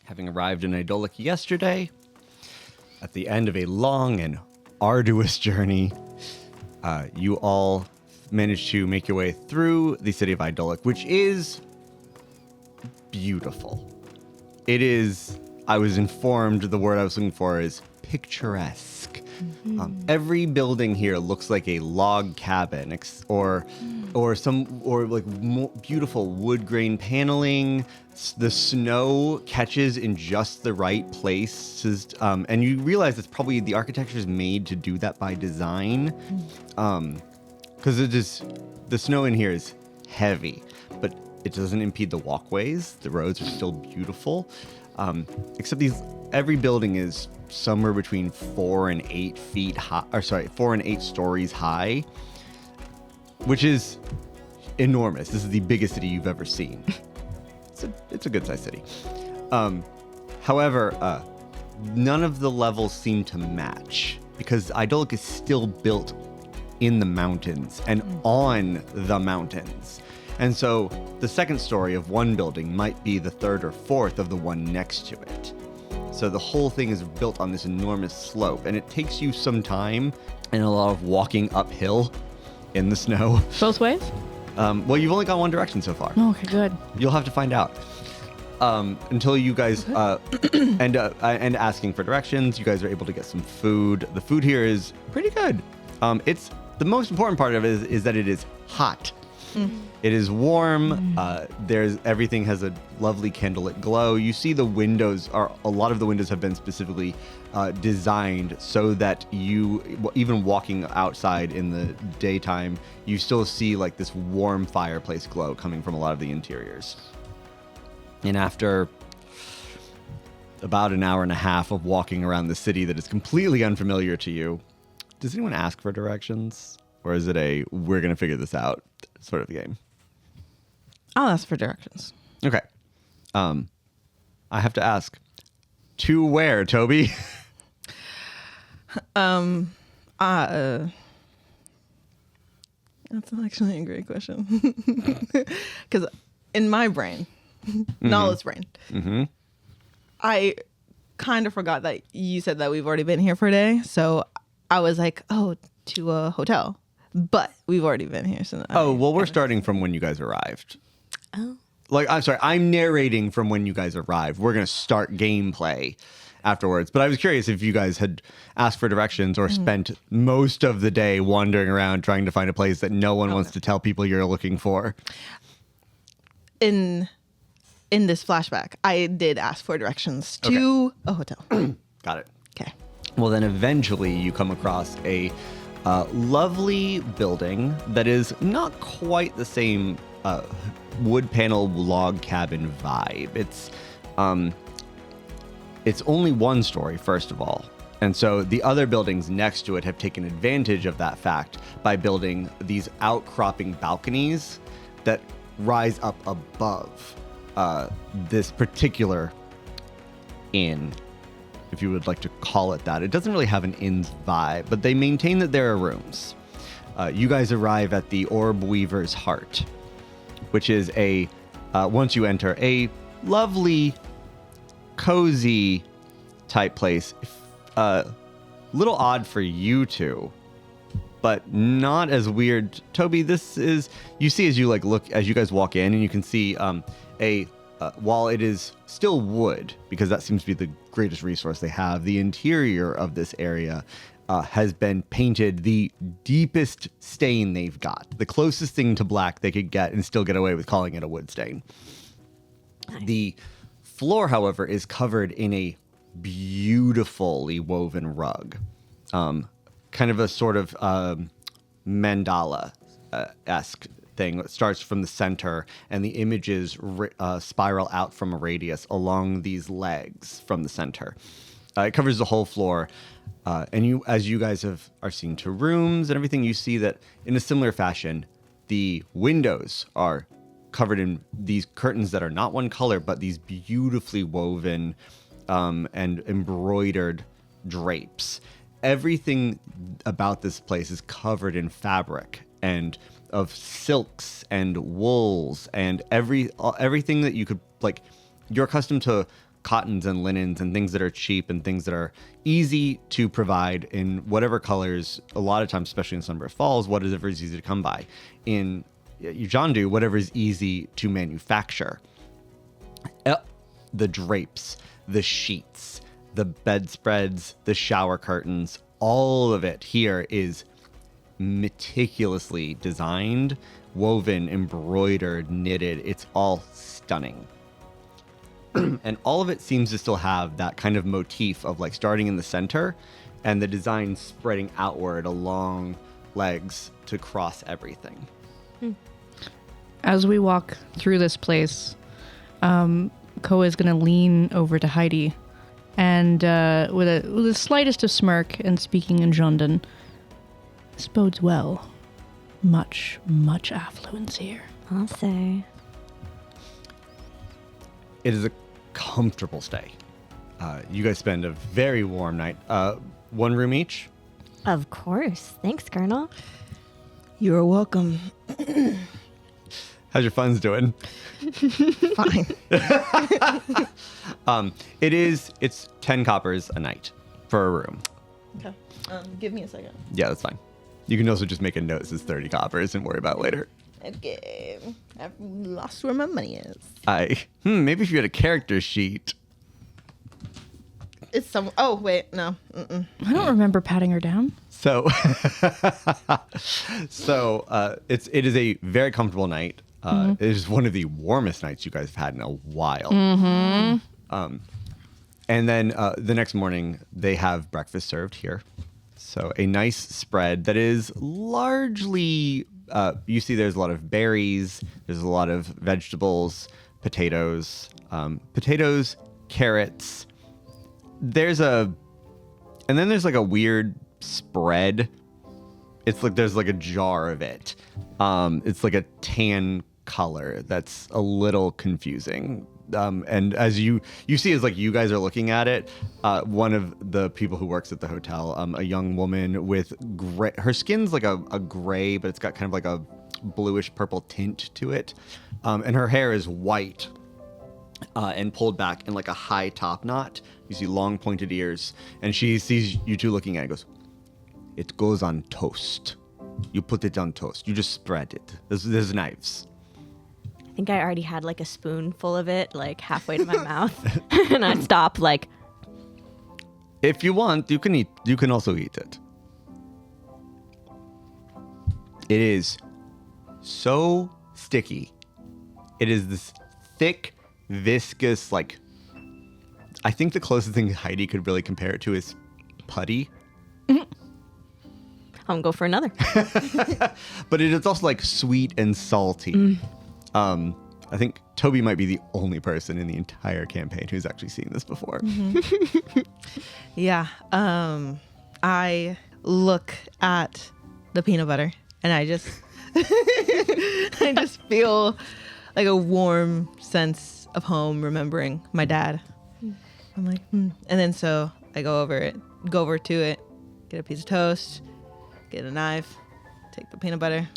Having arrived in Ydolic yesterday, at the end of a long and arduous journey, you all managed to make your way through the city of Ydolic, which is beautiful. It is, I was informed the word I was looking for is picturesque. Every building here looks like a log cabin, or like beautiful wood grain paneling. The snow catches in just the right places, and you realize it's probably the architecture is made to do that by design, because the snow in here is heavy, but it doesn't impede the walkways. The roads are still beautiful, except every building is somewhere between 4 and 8 feet high, 4 and 8 stories high, which is enormous. This is the biggest city you've ever seen. It's a good sized city. However, none of the levels seem to match because Ydolic is still built in the mountains and on the mountains. And so the second story of one building might be the third or fourth of the one next to it. So the whole thing is built on this enormous slope, and it takes you some time and a lot of walking uphill in the snow. Both ways? Well, you've only gone one direction so far. Oh, okay, good. You'll have to find out. Until you guys and asking for directions, you guys are able to get some food. The food here is pretty good. It's the most important part of it is that it is hot. It is warm. Everything has a lovely candlelit glow. You see a lot of the windows have been specifically designed so that even walking outside in the daytime, you still see like this warm fireplace glow coming from a lot of the interiors. And after about an hour and a half of walking around the city that is completely unfamiliar to you, does anyone ask for directions? Or is it we're going to figure this out sort of game? I'll ask for directions. Okay. I have to ask, to where, Tobi? That's actually a great question. Because in my brain, Nala's brain, I kind of forgot that you said that we've already been here for a day. So I was like, to a hotel. But we've already been here. So we're starting from when you guys arrived. Oh. I'm sorry, I'm narrating from when you guys arrived. We're going to start gameplay afterwards. But I was curious if you guys had asked for directions or spent most of the day wandering around trying to find a place that no one wants to tell people you're looking for. In this flashback, I did ask for directions to a hotel. Got it. Okay. Well, then eventually you come across a lovely building that is not quite the same wood panel log cabin vibe. It's only one story, first of all. And so the other buildings next to it have taken advantage of that fact by building these outcropping balconies that rise up above this particular inn, if you would like to call it that. It doesn't really have an inn's vibe, but they maintain that there are rooms. You guys arrive at the Orb Weaver's Heart, which is once you enter, a lovely, cozy type place. Little odd for you two, but not as weird. Tobi, this is, you see as you look, as you guys walk in, and you can see while it is still wood, because that seems to be the greatest resource they have, the interior of this area has been painted the deepest stain they've got. The closest thing to black they could get and still get away with calling it a wood stain. Nice. The floor, however, is covered in a beautifully woven rug. Kind of a sort of mandala-esque thing that starts from the center, and the images spiral out from a radius along these legs from the center. It covers the whole floor. And as you guys are seen to rooms and everything, you see that in a similar fashion, the windows are covered in these curtains that are not one color, but these beautifully woven and embroidered drapes. Everything about this place is covered in fabric and of silks and wools and everything that you could, like, you're accustomed to cottons and linens and things that are cheap and things that are easy to provide in whatever colors. A lot of times, especially in Sunburst Falls, whatever is easy to come by. In Ujandu, whatever is easy to manufacture. The drapes, the sheets, the bedspreads, the shower curtains, all of it here is meticulously designed, woven, embroidered, knitted. It's all stunning. And all of it seems to still have that kind of motif of like starting in the center and the design spreading outward along legs to cross everything. As we walk through this place, Koa is going to lean over to Heidi and with the slightest of smirk and speaking in Jondan, this bodes well. Much, much affluence here. I'll say. It is a comfortable stay. You guys spend a very warm night. One room each? Of course. Thanks, Colonel. You're welcome. How's your funds doing? Fine. It's 10 coppers a night for a room. Okay. Give me a second. Yeah, that's fine. You can also just make a note that says 30 coppers and worry about it later. Okay. I've lost where my money is. Maybe if you had a character sheet. It's some. Oh wait, no. Mm-mm. I don't remember patting her down. So, it is a very comfortable night. It is one of the warmest nights you guys have had in a while. And then the next morning, they have breakfast served here. So a nice spread that is largely, you see there's a lot of berries, there's a lot of vegetables, potatoes, carrots. There's like a weird spread. It's like there's like a jar of it. It's like a tan color that's a little confusing. And as you see, as like you guys are looking at it, one of the people who works at the hotel, a young woman with gray, her skin's like a gray, but it's got kind of like a bluish purple tint to it, and her hair is white and pulled back in like a high top knot. You see long pointed ears, and she sees you two looking at it and goes, "It goes on toast. You put it on toast. You just spread it. There's knives." I think I already had like a spoonful of it, like halfway to my mouth, and I stopped. Like, if you want, you can eat. You can also eat it. It is so sticky. It is this thick, viscous, like. I think the closest thing Heidi could really compare it to is putty. I'm gonna go for another. But it is also like sweet and salty. I think Tobi might be the only person in the entire campaign who's actually seen this before. Yeah. I look at the peanut butter and I just I just feel like a warm sense of home, remembering my dad. I'm like, And then so I go over to it, get a piece of toast, get a knife, take the peanut butter.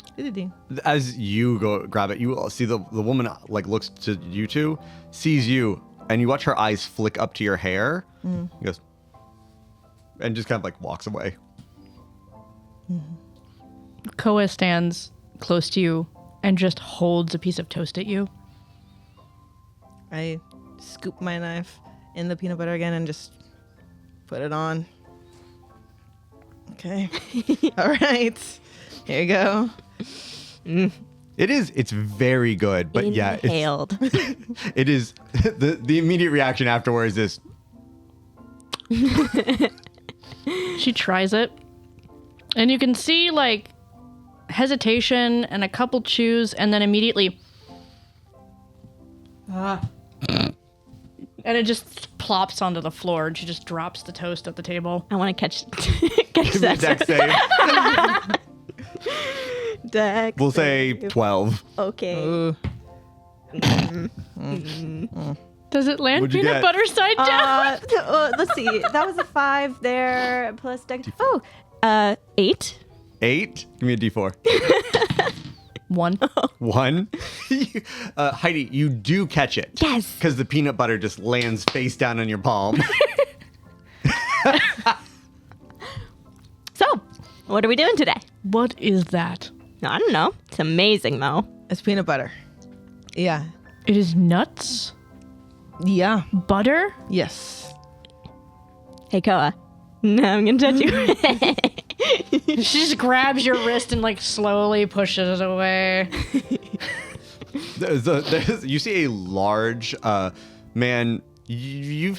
As you go grab it, you see the woman like looks to you two, sees you, and you watch her eyes flick up to your hair. He goes, and just kind of like walks away. Koa stands close to you and just holds a piece of toast at you. I scoop my knife in the peanut butter again and just put it on. Okay. All right. Here you go. It's very good, but Inhaled. it is the immediate reaction afterwards is She tries it, and you can see like hesitation and a couple chews, and then immediately and it just plops onto the floor, and she just drops the toast at the table. I want to catch that. dex save. Dex. We'll say 12. Okay. Does it land What'd you peanut get? butter side down? Let's see. That was a 5 there plus Dex. 8. 8? Give me a d4. 1. 1? Heidi, you do catch it. Yes. Because the peanut butter just lands face down on your palm. So, what are we doing today? What is that? I don't know. It's amazing, though. It's peanut butter. Yeah. It is nuts? Yeah. Butter? Yes. Hey, Koa. No, I'm gonna touch you. She just grabs your wrist and like slowly pushes it away. You see a large man. You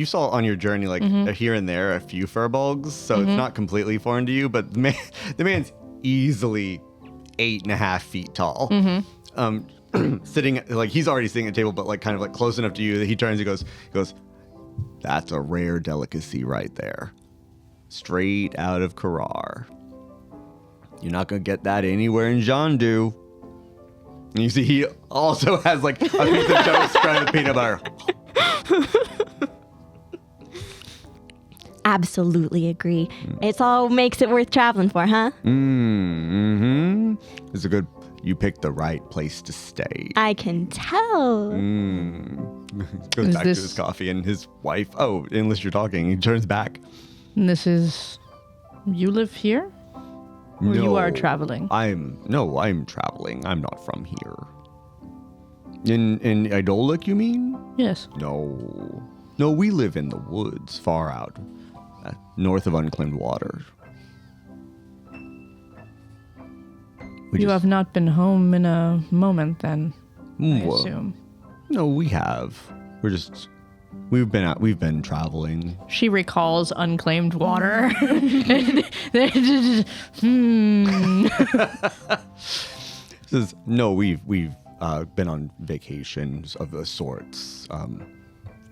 saw on your journey like here and there a few furbolgs, so it's not completely foreign to you. But the man's easily 8.5 feet tall. Sitting like he's already sitting at a table, but like kind of like close enough to you that he turns and goes, "That's a rare delicacy right there, straight out of Courier. You're not gonna get that anywhere in Jondu." And you see he also has like a piece of toast spread with peanut butter. Absolutely agree. It's all makes it worth traveling for, huh? It's a good. You picked the right place to stay. I can tell. Goes Is back this- to his coffee and his wife. Oh, unless you're talking, he turns back. And this is... You live here? Or you are traveling? I'm traveling. I'm not from here. In Ydolic, you mean? Yes. No, we live in the woods, far out, north of unclaimed water. You have not been home in a moment then, I Well, assume. No, we have. We've been traveling. She recalls unclaimed water. Says, no, we've been on vacations of the sorts.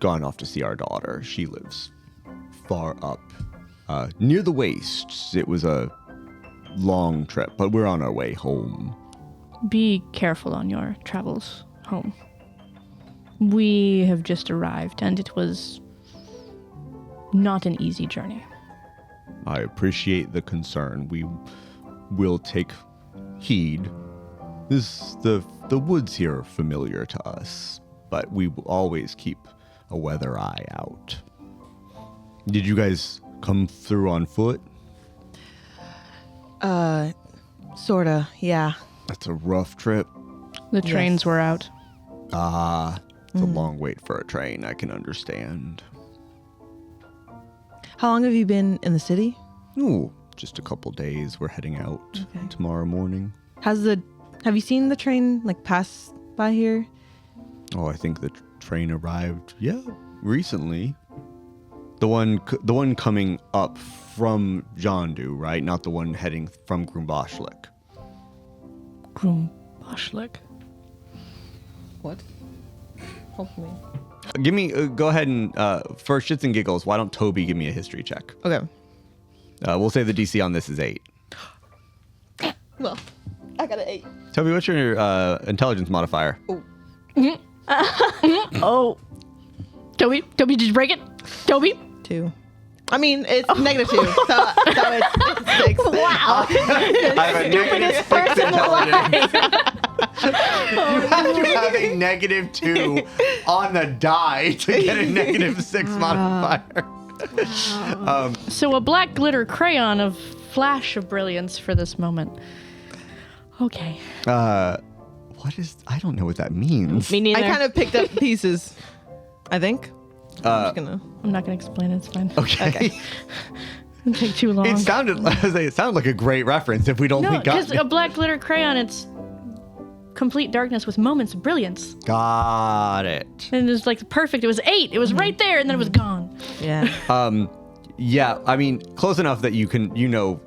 Gone off to see our daughter. She lives far up near the wastes. It was a long trip, but we're on our way home. Be careful on your travels home. We have just arrived, and it was not an easy journey. I appreciate the concern. We will take heed. The woods here are familiar to us, but we will always keep a weather eye out. Did you guys come through on foot? Sorta, yeah. That's a rough trip. The trains were out. It's a long wait for a train, I can understand. How long have you been in the city? Ooh, just a couple days. We're heading out tomorrow morning. Have you seen the train like pass by here? Oh, I think the train arrived, recently. The one coming up from Jondu, right? Not the one heading from Grumbashlik. Grumbashlik. What? Help me. Give me, go ahead and, for shits and giggles, why don't Tobi give me a history check? Okay. We'll say the DC on this is 8. Well, I got an 8. Tobi, what's your intelligence modifier? Oh. Tobi, did you break it? Tobi? 2. I mean, it's -2, so it's 6. Wow. I have a negative 6 intelligence. You have to have a -2 on the die to get a -6 modifier. So a black glitter crayon of flash of brilliance for this moment. Okay. What is? I don't know what that means. Me neither. I kind of picked up pieces, I think. I'm I'm not going to explain it. It's fine. Okay. It'll take too long. It sounded like a great reference if we'd only No, got because a black glitter crayon, it's complete darkness with moments of brilliance. Got it. And it was like perfect. It was 8. It was right there, and then it was gone. Yeah. Yeah, I mean, close enough that you know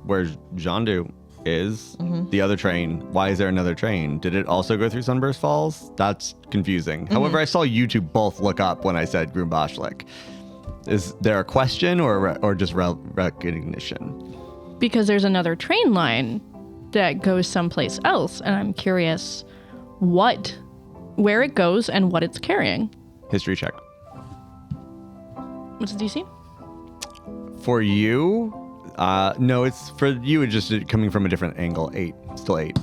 where Jondu is. The other train. Why is there another train? Did it also go through Sunburst Falls? That's confusing. However, I saw you two both look up when I said Grumbashlik. Is there a question or just recognition? Because there's another train line that goes someplace else, and I'm curious where it goes and what it's carrying. History check. What's the DC? For you, no, it's for you. It's just coming from a different angle. 8, still 8.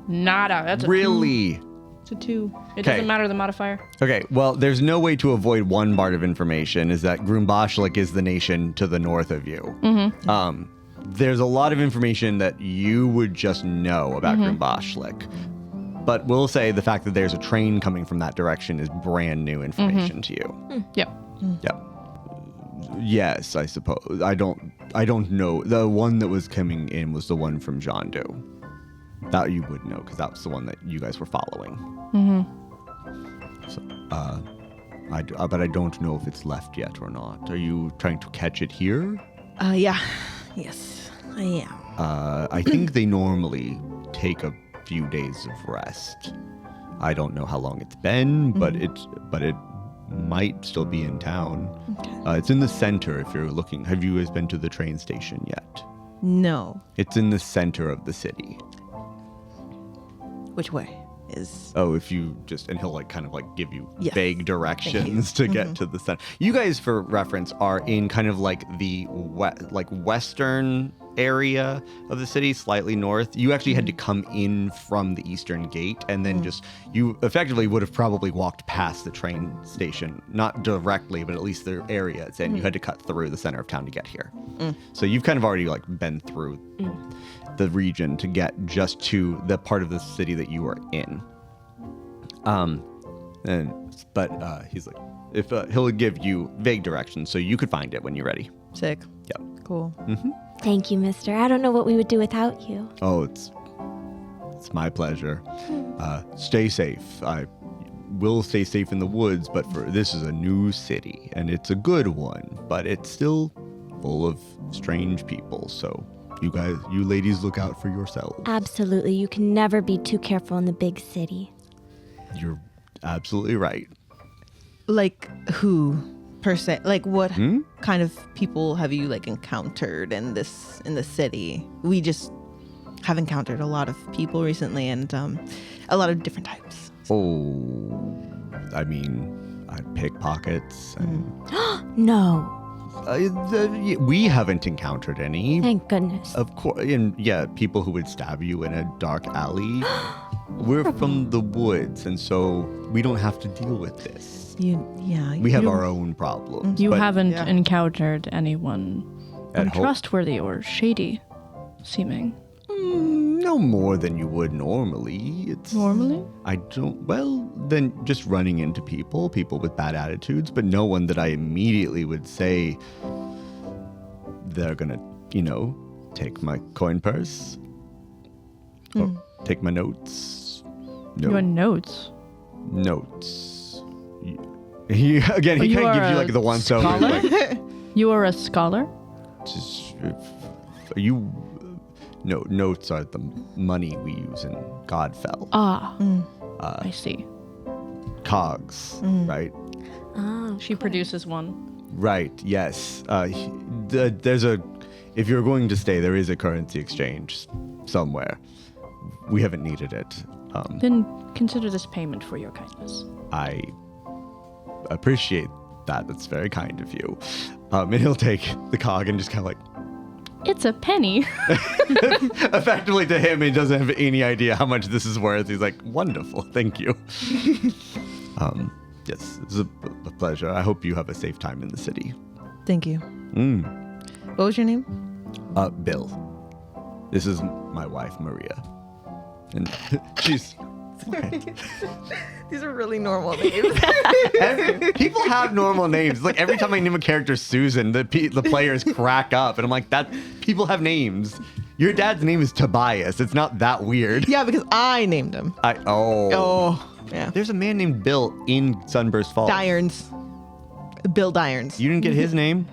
Nada. That's a 2. Really? It's a 2. It 'Kay. doesn't matter the modifier. Okay, well, there's no way to avoid one part of information, is that Grumbashlik is the nation to the north of you. Mm-hmm. There's a lot of information that you would just know about Grumbashlik. But we'll say the fact that there's a train coming from that direction is brand new information to you. Yep. Yep. Yes, I suppose. I don't know. The one that was coming in was the one from Jondo. That you would know, because that was the one that you guys were following. So, but I don't know if it's left yet or not. Are you trying to catch it here? Yeah. Yes, I am. I think they normally take a few days of rest. I don't know how long it's been, but it might still be in town. Okay. It's in the center if you're looking. Have you guys been to the train station yet? No. It's in the center of the city. Which way is? Oh, if you just, and he'll like kind of like give you Yes. vague directions to get to the center. You guys, for reference, are in kind of like the western area of the city, slightly north. You actually had to come in from the eastern gate, and then just, you effectively would have probably walked past the train station, not directly, but at least the area it's in. You had to cut through the center of town to get here. So you've kind of already like been through the region to get just to the part of the city that you are in. But he's like, if he'll give you vague directions so you could find it when you're ready. Sick. Yep. Cool. Thank you, mister. I don't know what we would do without you. Oh, it's my pleasure. Stay safe. I will stay safe in the woods, but this is a new city, and it's a good one, but it's still full of strange people. So you ladies, look out for yourselves. Absolutely. You can never be too careful in the big city. You're absolutely right. Like who, per se? Like what kind of people have you like encountered in the city? We just have encountered a lot of people recently, and a lot of different types. Oh, I mean, pickpockets. And, No. we haven't encountered any. Thank goodness. Of course, and yeah, people who would stab you in a dark alley. We're from the woods, and so we don't have to deal with this. We have our own problems. You but haven't Yeah. encountered anyone At home- untrustworthy or shady seeming. no more than you would normally. It's Normally? I don't. Well, then just running into people with bad attitudes, but no one that I immediately would say they're gonna, take my coin purse or take my notes. No. You want notes? Notes. He kind of you gives are you a like the once over. scholar? Like, You are a scholar? just, you. No, notes are the money we use in Godfell. Ah, I see. Cogs, right? Oh, She produces one. Right. Yes. There's a. If you're going to stay, there is a currency exchange somewhere. We haven't needed it. Then consider this payment for your kindness. I appreciate that. That's very kind of you. And he'll take the cog and just kind of like, It's a penny. effectively to him, he doesn't have any idea how much this is worth. He's like, wonderful, thank you. Yes, it's a pleasure. I hope you have a safe time in the city. Thank you. What was your name? Bill. This is my wife, Maria. And she's... These are really normal names. People have normal names. Like every time I name a character Susan, the players crack up, and I'm like, "That people have names. Your dad's name is Tobias. It's not that weird." Yeah, because I named him. Yeah. There's a man named Bill in Sunburst Falls. Dirons. Bill Dirons. You didn't get his name?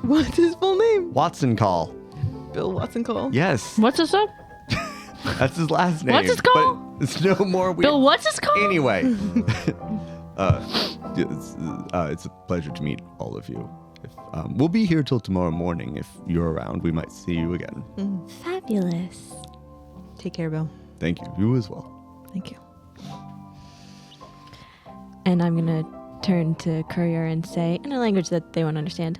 What's his full name? Watson Call. Bill Watson Cole. Yes, What's this up? that's his last name. What's his call? But it's no more weird. Bill, what's his call? Anyway, it's a pleasure to meet all of you. We'll be here till tomorrow morning. If you're around, we might see you again. fabulous. Take care, Bill. Thank you. You as well. Thank you. And I'm going to turn to Courier and say, in a language that they won't understand,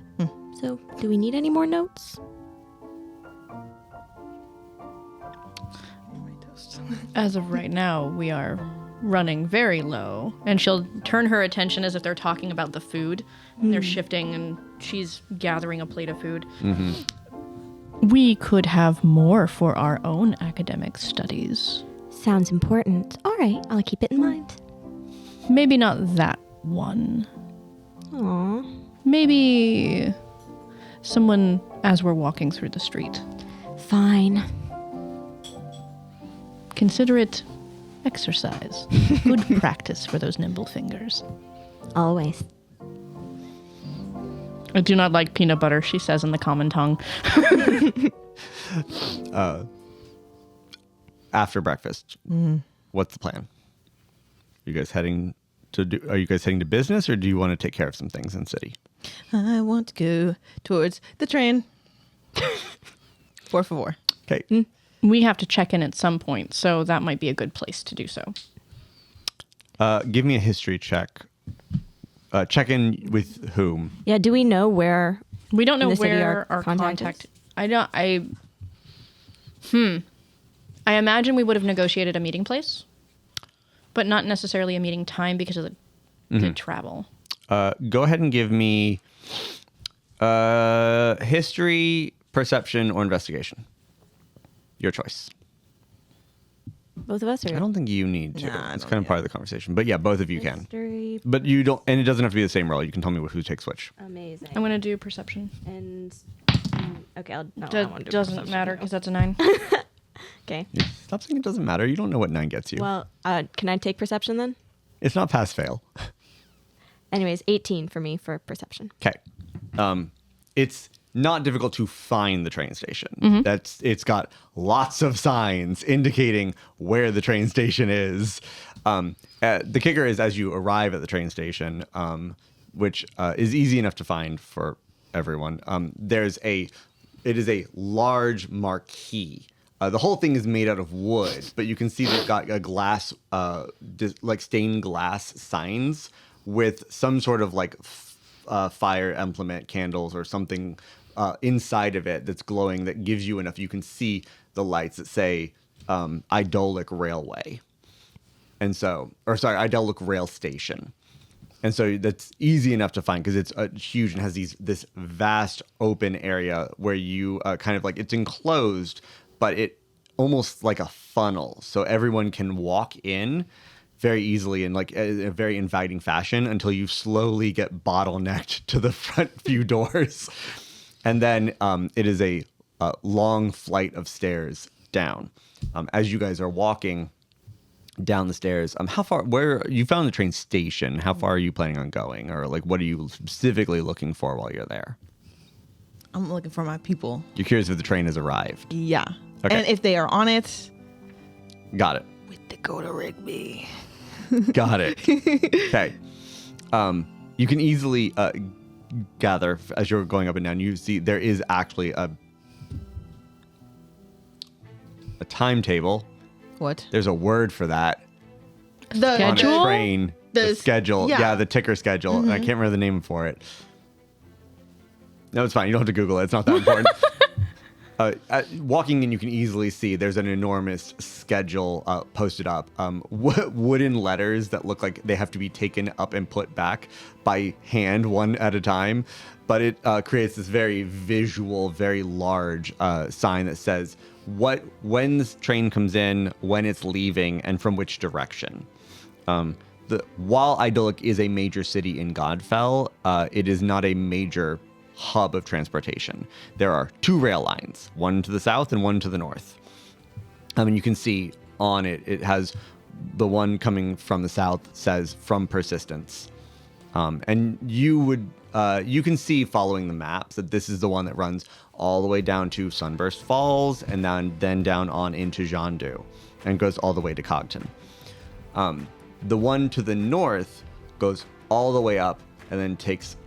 so do we need any more notes? breakfast? As of right now, we are running very low. And she'll turn her attention as if they're talking about the food. They're shifting, and she's gathering a plate of food. We could have more for our own academic studies. Sounds important. All right, I'll keep it in mind. Maybe not that one. Aw. Maybe someone as we're walking through the street. Fine. Consider it exercise. Good practice for those nimble fingers. Always. I do not like peanut butter, she says in the common tongue. After breakfast, what's the plan? Are you guys heading to business, or do you want to take care of some things in city? I want to go towards the train. 4 for 4. Okay. We have to check in at some point, so that might be a good place to do so. Give me a history check. Check in with whom? Yeah, do we know where We don't know in the city where our contact contact. is? I imagine we would have negotiated a meeting place, but not necessarily a meeting time because of the travel. Go ahead and give me history, perception, or investigation. Your choice. Both of us? Or I don't think you need to. Nah, I It's don't kind of need part of the conversation. But yeah, both of you can. History. But you don't, and it doesn't have to be the same roll. You can tell me who takes which. Amazing. I'm going to do perception. And okay, I won't do Doesn't perception. matter because that's a 9. Okay. Stop saying it doesn't matter. You don't know what 9 gets you. Well, can I take perception then? It's not pass fail. Anyways, 18 for me for perception. Okay. It's not difficult to find the train station. It's got lots of signs indicating where the train station is. The kicker is as you arrive at the train station, which is easy enough to find for everyone. It is a large marquee. The whole thing is made out of wood, but you can see they've got a glass, like stained glass signs with some sort of like fire implement, candles or something inside of it that's glowing that gives you enough. You can see the lights that say Ydolic Railway. And so, Ydolic Rail Station. And so that's easy enough to find because it's huge and has this vast open area where you kind of like, it's enclosed, but it almost like a funnel. So everyone can walk in very easily in like a very inviting fashion until you slowly get bottlenecked to the front few doors. And then it is a long flight of stairs down. As you guys are walking down the stairs, where you found the train station, how far are you planning on going? Or like, what are you specifically looking for while you're there? I'm looking for my people. You're curious if the train has arrived. Yeah. Okay. And if they are on it. Got it. With Dakota Rigby. Got it. Okay. You can easily gather as you're going up and down. You see there is actually a timetable. What? There's a word for that. The On a Schedule? train. The schedule. Yeah. The ticker schedule. And I can't remember the name for it. No, it's fine. You don't have to Google it. It's not that important. Walking in, you can easily see there's an enormous schedule posted up. Wooden letters that look like they have to be taken up and put back by hand, one at a time. But it creates this very visual, very large sign that says when this train comes in, when it's leaving, and from which direction. While Ydolic is a major city in Godfell, it is not a major hub of transportation. There are 2 rail lines, one to the south and one to the north. And you can see on it, it has the one coming from the south says from Persistence. And you can see following the maps that this is the one that runs all the way down to Sunburst Falls and then down on into Jandu and goes all the way to Compton. The one to the north goes all the way up and then takes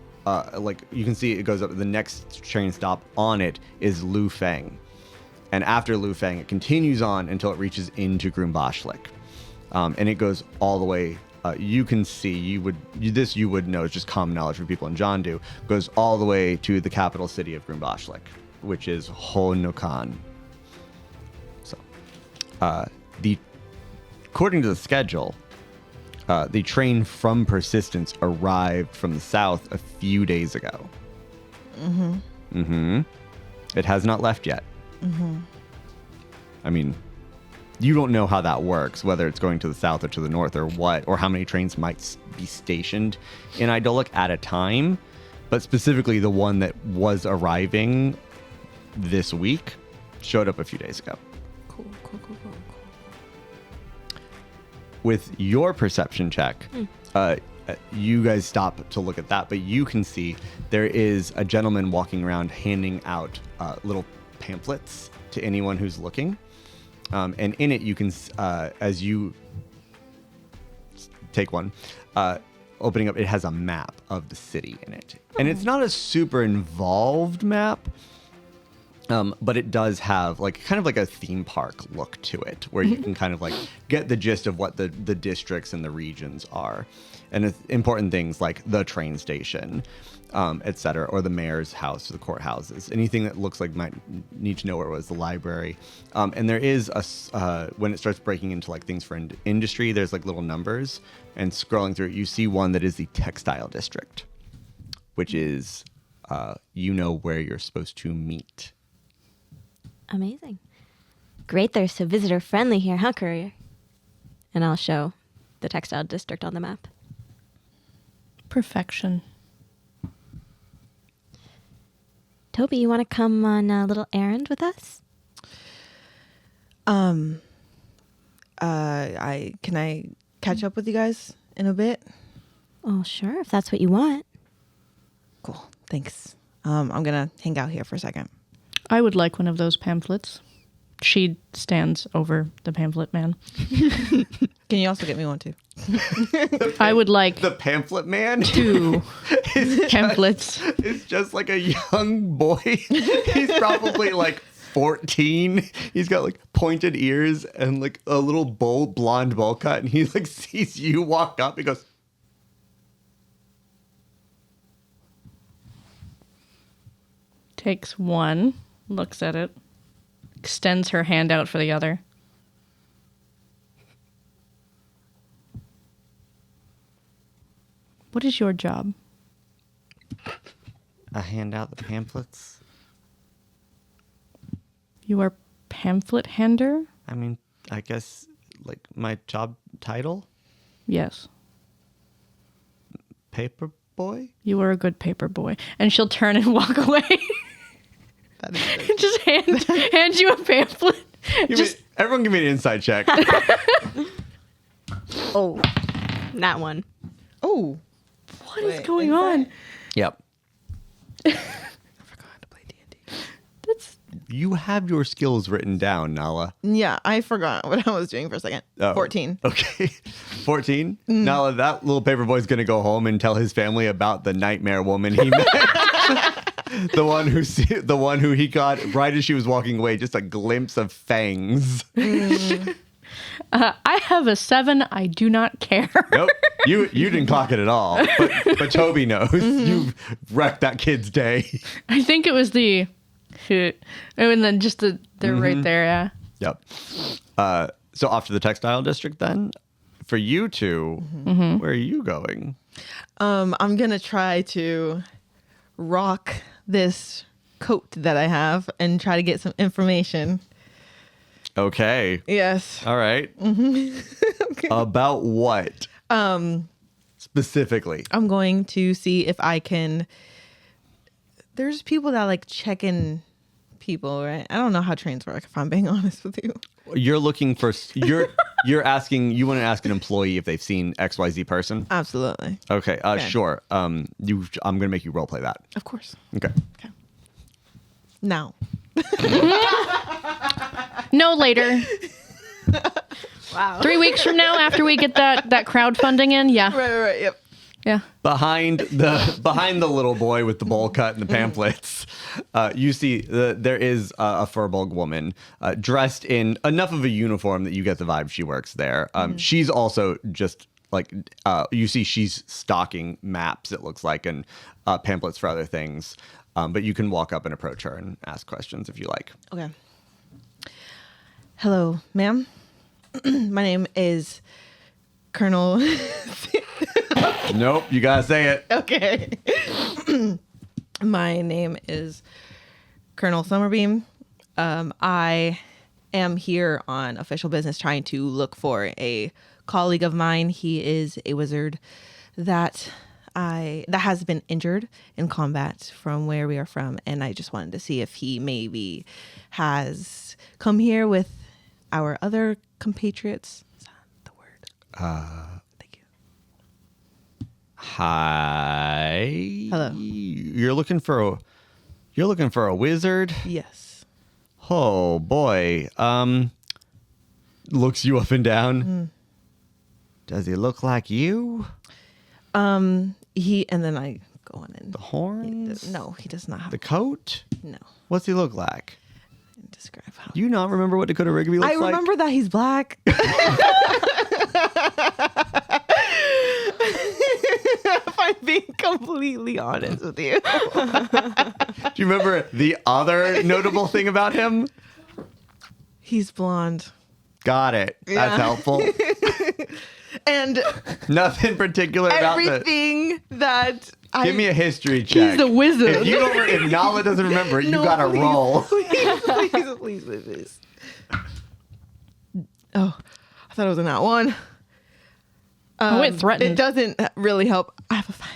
you can see it goes up. The next train stop on it is Lufeng. And after Lufeng, it continues on until it reaches into Grumbashlik. And it goes all the way. You can see, you would know, it's just common knowledge for people in Jandu, goes all the way to the capital city of Grumbashlik, which is Honokan. So, According to the schedule, the train from Persistence arrived from the south a few days ago. It has not left yet. I mean, you don't know how that works, whether it's going to the south or to the north or what, or how many trains might be stationed in Ydolic at a time. But specifically, the one that was arriving this week showed up a few days ago. Cool. With your perception check, you guys stop to look at that, but you can see there is a gentleman walking around handing out little pamphlets to anyone who's looking. And in it, you can, as you take one, opening up, it has a map of the city in it. And it's not a super involved map, but it does have like kind of like a theme park look to it, where you can kind of like get the gist of what the districts and the regions are. And it's important things like the train station, et cetera, or the mayor's house, the courthouses, anything that looks like might need to know where it was, the library. And there is when it starts breaking into like things for industry, there's like little numbers, and scrolling through it, you see one that is the textile district, which is, where you're supposed to meet. Amazing. Great, they're so visitor friendly here, huh, Courier? And I'll show the textile district on the map. Perfection. Tobi, you want to come on a little errand with us? Can I catch up with you guys in a bit? Oh, sure, if that's what you want. Cool. Thanks. I'm gonna hang out here for a second. I would like one of those pamphlets. She stands over the pamphlet man. Can you also get me one too? I would like The pamphlet man? 2 pamphlets. It's just like a young boy. He's probably like 14. He's got like pointed ears and like a little blonde bowl cut. And he like sees you walk up. He goes, Takes one, looks at it, extends her hand out for the other. What is your job? I hand out the pamphlets. You are pamphlet hander? I mean, I guess like my job title, Yes. paper boy. You are a good paper boy. And she'll turn and walk away. That is Just hand you a pamphlet. Everyone give me an inside check. Oh, that one. Oh, What is going on? Yep. I forgot to play D&D. That's You have your skills written down, Nala. Yeah, I forgot what I was doing for a second. Oh. 14. Okay. 14? Nala, that little paper boy's going to go home and tell his family about the nightmare woman he met. the one who he got right as she was walking away, just a glimpse of fangs. I have a 7. I do not care. Nope. You didn't clock it at all. But Tobi knows. You've wrecked that kid's day. I think it was the shoot. Oh, and then just they're right there, yeah. Yep. So off to the textile district then. For you two, where are you going? I'm gonna try to rock this coat that I have and try to get some information. Okay. Yes. All right. About what? Specifically. I'm going to see if I can. There's people that like check in people, right? I don't know how trains work, if I'm being honest with you. You're looking for you're asking, you want to ask an employee if they've seen XYZ person? Absolutely. Okay, Okay. Sure. I'm going to make you role play that. Of course. Okay. Now. No later. Wow. 3 weeks from now, after we get that crowdfunding in, yeah. Right. Yep. Yeah. Behind the little boy with the bowl cut and the pamphlets, you see there is a Furbolg woman dressed in enough of a uniform that you get the vibe she works there. She's also just like you see she's stocking maps, it looks like, and pamphlets for other things. But you can walk up and approach her and ask questions if you like. Okay. Hello, ma'am. My name is Colonel. Nope, you gotta say it. Okay. My name is Colonel Summerbeam. I am here on official business trying to look for a colleague of mine. He is a wizard that has been injured in combat from where we are from, and I just wanted to see if he maybe has come here with our other compatriots. Is that the word? Thank you. Hi. Hello. You're looking for a wizard? Yes. Oh boy. Looks you up and down. Does he look like you? And then I go on and The horns? no, he does not have The coat? no. What's he look like? Describe how. Do you not remember what Dakota Rigby looks I like? remember that he's black. If I'm being completely honest with you. Do you remember the other notable thing about him? He's blonde. Got it. Yeah. That's helpful. And Nothing particular about the... everything that Give me a history check. He's the wizard. If you don't, if Nala doesn't remember, you gotta please, roll. Please. Oh, I thought it was a nat one. It threatened. It doesn't really help. I have a 5.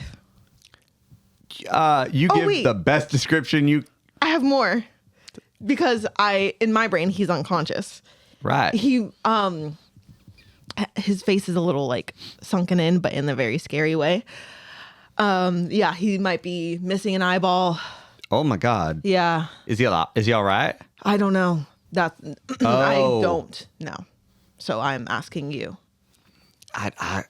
You Oh, give wait. the best description you... I have more because in my brain, he's unconscious. Right. His face is a little like sunken in, but in a very scary way. Yeah, he might be missing an eyeball. Oh my God. Yeah, Is he all right? I don't know. I Oh. don't know. So I'm asking you. I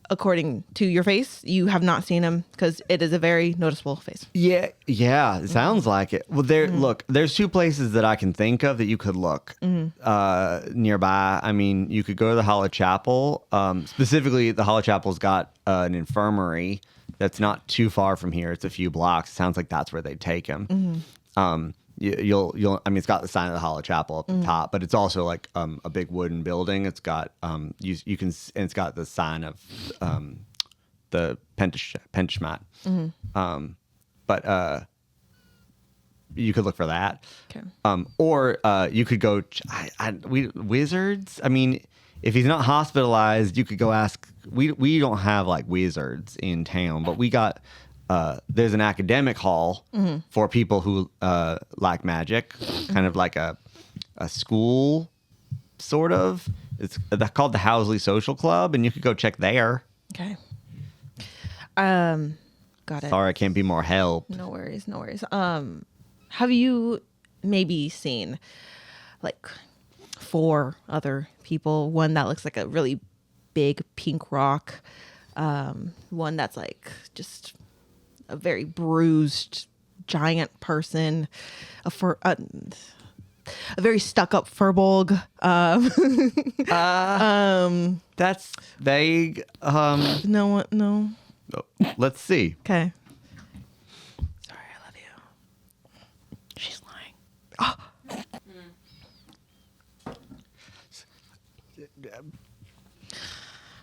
According to your face, you have not seen him because it is a very noticeable face. Yeah, it sounds like it. Well, look, there's 2 places that I can think of that you could look nearby. I mean, you could go to the Hollow Chapel. Specifically, the Hollow Chapel's got an infirmary that's not too far from here. It's a few blocks. Sounds like that's where they take him. You'll I mean, it's got the sign of the Hollow Chapel up the top, but it's also like a big wooden building. It's got you can, and it's got the sign of the Pentishmat. But you could look for that. Okay. Or you could go. Wizards. I mean, if he's not hospitalized, you could go ask. We don't have like wizards in town, but we got. There's an academic hall for people who like magic, kind of like a school, sort of. It's called the Housley Social Club, and you could go check there. Okay. Got it. Sorry, I can't be more help. No worries. Have you maybe seen like 4 other people? One that looks like a really big pink rock. One that's like just a very bruised giant person, a very stuck-up furbolg. That's vague. No. Let's see. Okay. Sorry, I love you. She's lying.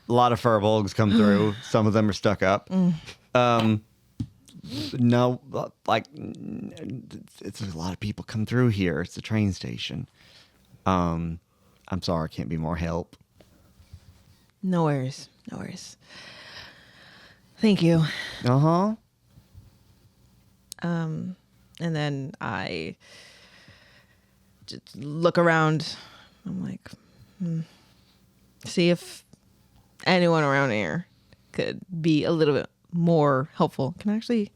A lot of furbolgs come through. Some of them are stuck up. No, like it's a lot of people come through here. It's a train station. I'm sorry, I can't be more help. No worries. Thank you. Uh-huh. And then I just look around. I'm like, see if anyone around here could be a little bit more helpful. Can I actually?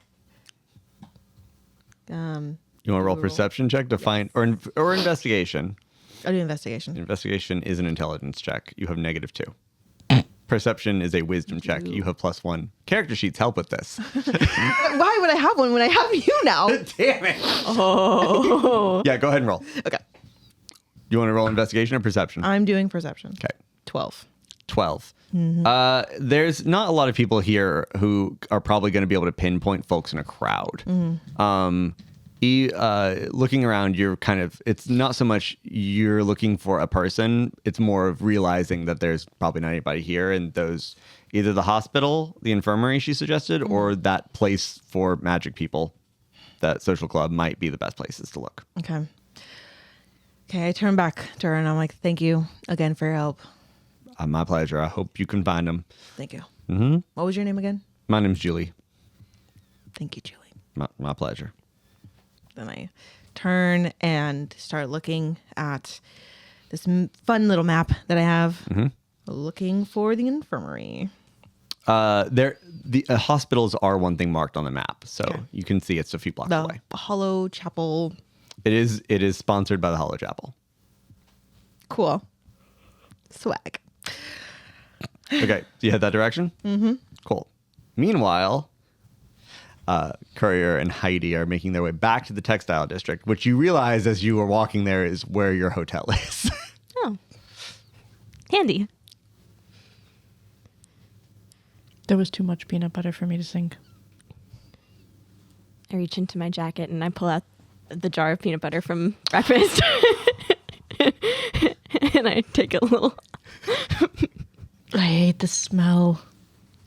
You want to roll perception check to find, or investigation? I'll do investigation. Investigation is an intelligence check. You have -2. Perception is a wisdom check. You have +1. Character sheets help with this. Why would I have one when I have you now? Damn it. Oh. Yeah, go ahead and roll. Okay. You want to roll investigation or perception? I'm doing perception. Okay. 12. 12. There's not a lot of people here who are probably going to be able to pinpoint folks in a crowd. Looking around, it's not so much you're looking for a person, it's more of realizing that there's probably not anybody here, and those, either the hospital, the infirmary she suggested, or that place for magic people, that social club might be the best places to look. Okay. Okay, I turn back to her and I'm like, thank you again for your help. My pleasure. I hope you can find them. Thank you. Mm-hmm. What was your name again? My name's Julie. Thank you, Julie. My pleasure. Then I turn and start looking at this fun little map that I have, looking for the infirmary. The hospitals are one thing marked on the map, so Okay. you can see it's a few blocks The away. Hollow Chapel. It is sponsored by the Hollow Chapel. Cool. Swag. Okay, do you head that direction? Mm-hmm. Cool. Meanwhile, Courier and Heidi are making their way back to the textile district, which you realize as you are walking there is where your hotel is. Oh. Handy. There was too much peanut butter for me to sink. I reach into my jacket and I pull out the jar of peanut butter from breakfast. And I take a little. I hate the smell.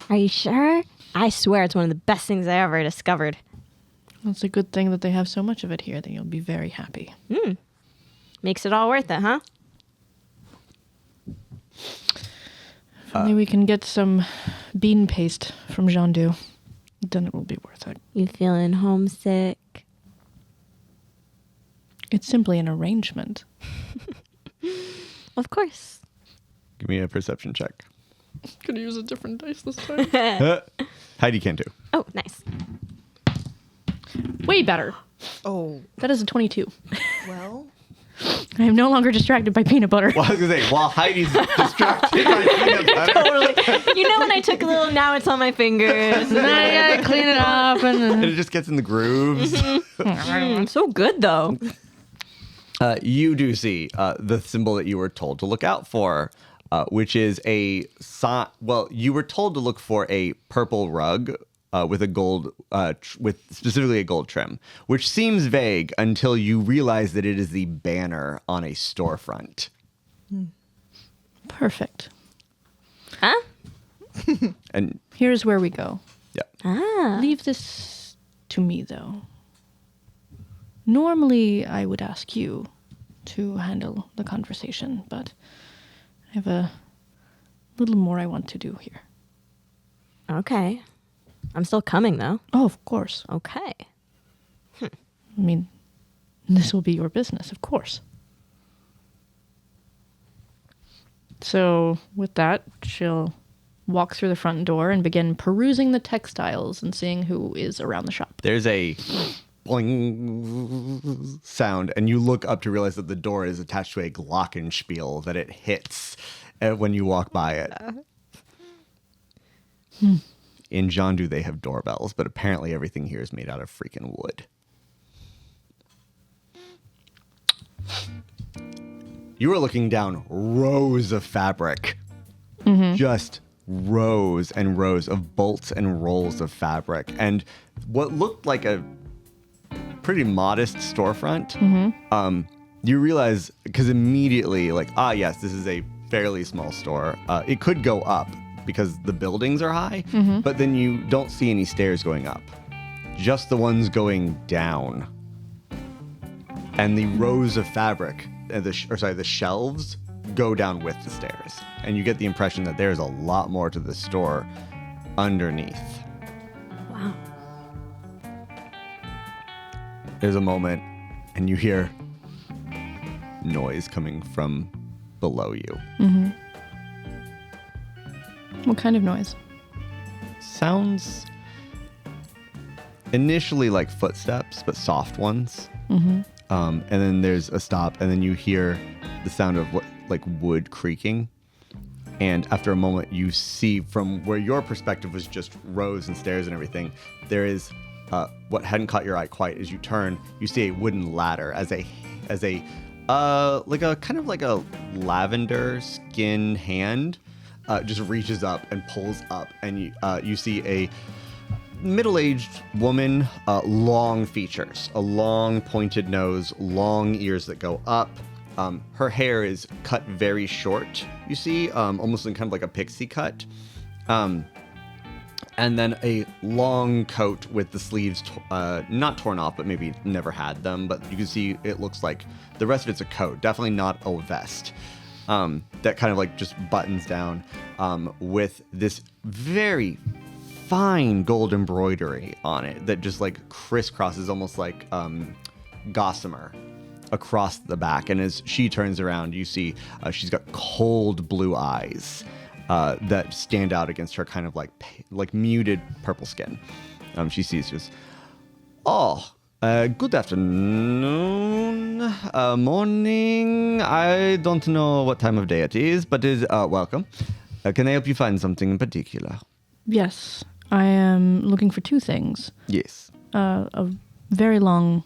Are you sure? I swear it's one of the best things I ever discovered. It's a good thing that they have so much of it here that you'll be very happy. Makes it all worth it, huh? If only we can get some bean paste from Jandu. Then it will be worth it. You feeling homesick? It's simply an arrangement. Of course. Give me a perception check. Could use a different dice this time. Heidi can too. Oh, nice. Way better. Oh, That is a 22. well. I am no longer distracted by peanut butter. Well, I was going to say, while Heidi's distracted by peanut butter. Totally. You know when I took a little, now it's on my fingers. Now I gotta clean it up And it just gets in the grooves. So good, though. You do see the symbol that you were told to look out for, which is a sign. Well, you were told to look for a purple rug with a gold, with specifically a gold trim, which seems vague until you realize that it is the banner on a storefront. Perfect. Huh? And Here's where we go. yeah, Ah. Leave this to me, though. Normally, I would ask you to handle the conversation, but I have a little more I want to do here. Okay. I'm still coming, though. Oh, of course. Okay. I mean, this will be your business, of course. So, with that, she'll walk through the front door and begin perusing the textiles and seeing who is around the shop. there's a boing sound, and you look up to realize that the door is attached to a glockenspiel that it hits when you walk by it. In Jandu, they have doorbells, but apparently everything here is made out of freaking wood. You are looking down rows of fabric. Just rows and rows of bolts and rolls of fabric. And what looked like a pretty modest storefront, you realize, because immediately, like, yes, this is a fairly small store. It could go up because the buildings are high, but then you don't see any stairs going up. Just the ones going down. And the rows of fabric, the shelves, go down with the stairs. And you get the impression that there's a lot more to the store underneath. Wow. There's a moment, and you hear noise coming from below you. What kind of noise? Sounds initially like footsteps, but soft ones. And then there's a stop, and then you hear the sound of like wood creaking. And after a moment, you see from where your perspective was just rows and stairs and everything, there is what hadn't caught your eye quite. As you turn, you see a wooden ladder as a like a kind of like a lavender skin hand just reaches up and pulls up, and you see a middle-aged woman, long features, a long pointed nose, long ears that go up. Her hair is cut very short, you see, almost in kind of like a pixie cut. And then a long coat with the sleeves not torn off, but maybe never had them. But you can see it looks like the rest of it's a coat, definitely not a vest. That kind of like just buttons down with this very fine gold embroidery on it that just like crisscrosses almost like gossamer across the back. And as she turns around, you see she's got cold blue eyes that stand out against her kind of like muted purple skin. She sees you. Good afternoon, morning. I don't know what time of day it is, but it is welcome. Can I help you find something in particular? Yes, I am looking for two things. Yes. A very long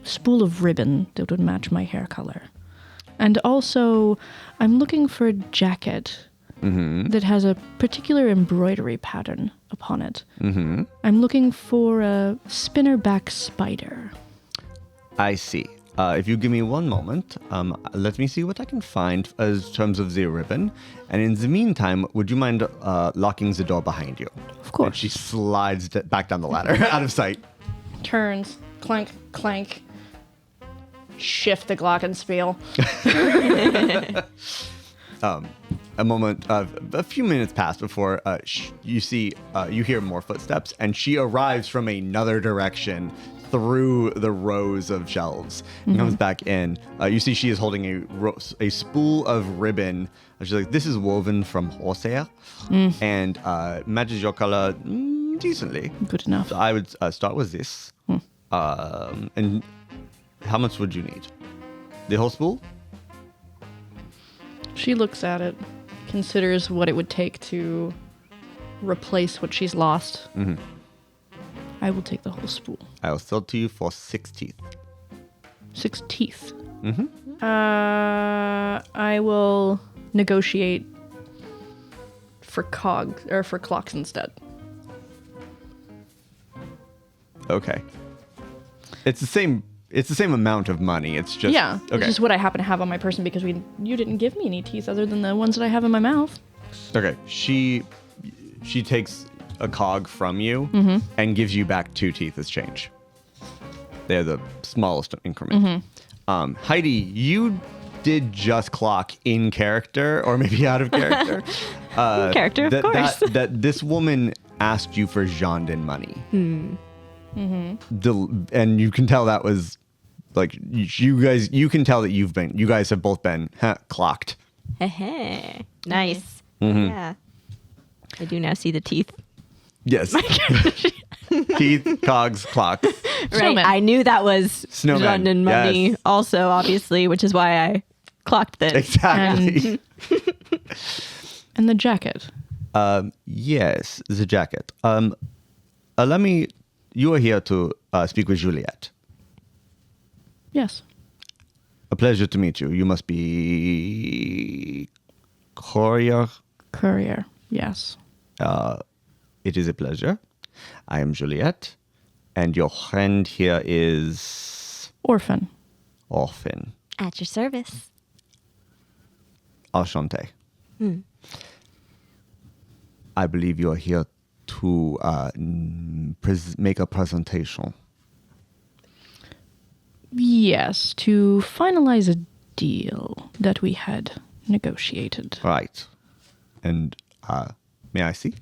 spool of ribbon that would match my hair color. And also, I'm looking for a jacket that has a particular embroidery pattern upon it. Mm-hmm. I'm looking for a spinnerback spider. I see. If you give me one moment, let me see what I can find as terms of the ribbon. And in the meantime, would you mind locking the door behind you? Of course. And she slides back down the ladder, out of sight. Turns, clank, clank. Shift the glockenspiel. A moment, a few minutes pass before you hear more footsteps, and she arrives from another direction through the rows of shelves and comes back in. You see she is holding a spool of ribbon. She's like, this is woven from horsehair and matches your color decently. Good enough. So I would start with this. And how much would you need? The whole spool? She looks at it, considers what it would take to replace what she's lost. Mm-hmm. I will take the whole spool. I will sell to you for 6 teeth. 6 teeth? Mm-hmm. I will negotiate for clocks instead. Okay. It's the same amount of money. It's just okay. Okay. It's just what I happen to have on my person because you didn't give me any teeth other than the ones that I have in my mouth. Okay. She takes a cog from you and gives you back 2 teeth as change. They're the smallest increment. Heidi, you did just clock in character or maybe out of character. In character, of course. That this woman asked you for Jandin money. And you can tell that was like you can tell that you guys have both been clocked. Nice. Yeah. I do now see the teeth. Yes. Teeth, cogs, clocks. Right. Snowman. I knew that was Snowman. London money Yes. also, obviously, which is why I clocked this. Exactly. And the jacket. Yes, the jacket. You are here to speak with Juliet. Yes. A pleasure to meet you. You must be Courier. Courier. Yes. It is a pleasure. I am Juliet, and your friend here is Orphan. Orphan. At your service. Enchanté. I believe you are here to make a presentation. Yes, to finalize a deal that we had negotiated. Right. And may I see?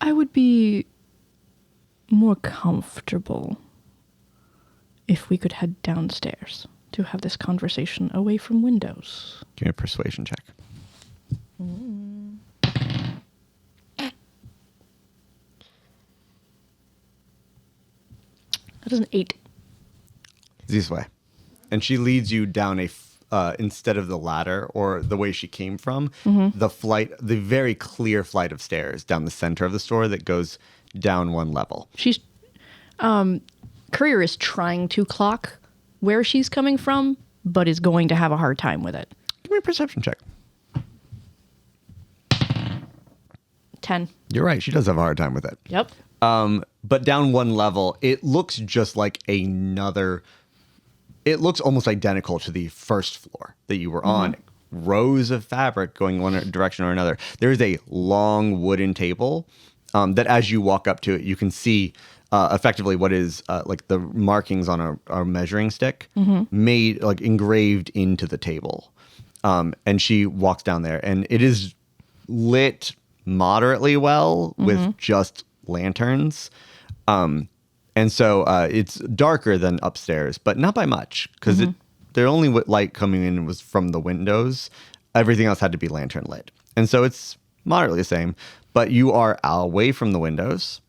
I would be more comfortable if we could head downstairs to have this conversation away from windows. Give me a persuasion check. That is an 8. This way. And she leads you down instead of the ladder or the way she came from, the very clear flight of stairs down the center of the store that goes down one level. She's, Courier is trying to clock where she's coming from, but is going to have a hard time with it. Give me a perception check. 10. You're right. She does have a hard time with it. Yep. But down one level, it looks just like another. It looks almost identical to the first floor that you were on. Rows of fabric going one direction or another. There is a long wooden table that, as you walk up to it, you can see effectively what is like the markings on a measuring stick made, like engraved into the table. And she walks down there, and it is lit moderately well with just lanterns. And so it's darker than upstairs, but not by much, because the only light coming in was from the windows. Everything else had to be lantern lit. And so it's moderately the same, but you are away from the windows.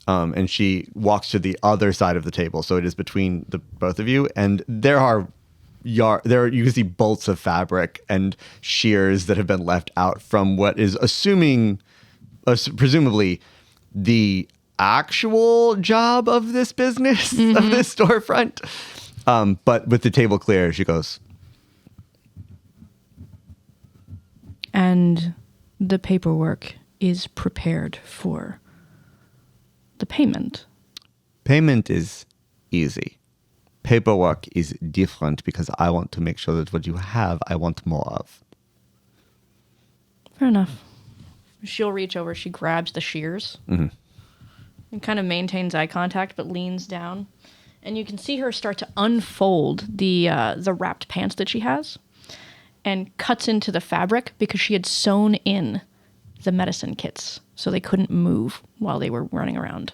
And she walks to the other side of the table. So it is between the both of you. And there are you can see bolts of fabric and shears that have been left out from what is presumably the actual job of this business, of this storefront. But with the table clear, she goes, and the paperwork is prepared for the payment. Payment is easy. Paperwork is different because I want to make sure that what you have, I want more of. Fair enough. She'll reach over. She grabs the shears and kind of maintains eye contact, but leans down. And you can see her start to unfold the wrapped pants that she has and cuts into the fabric because she had sewn in the medicine kits so they couldn't move while they were running around.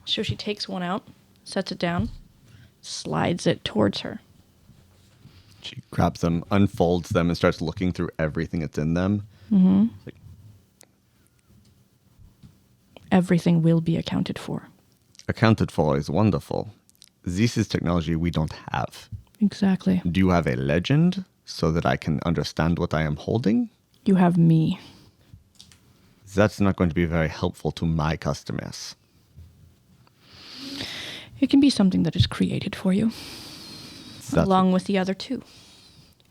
So she takes one out, sets it down, slides it towards her. She grabs them, unfolds them, and starts looking through everything that's in them. Like, Everything will be accounted for. accounted for is wonderful. This is technology we don't have. Exactly. Do you have a legend so that I can understand what I am holding? You have me. That's not going to be very helpful to my customers. It can be something that is created for you, along with the other two.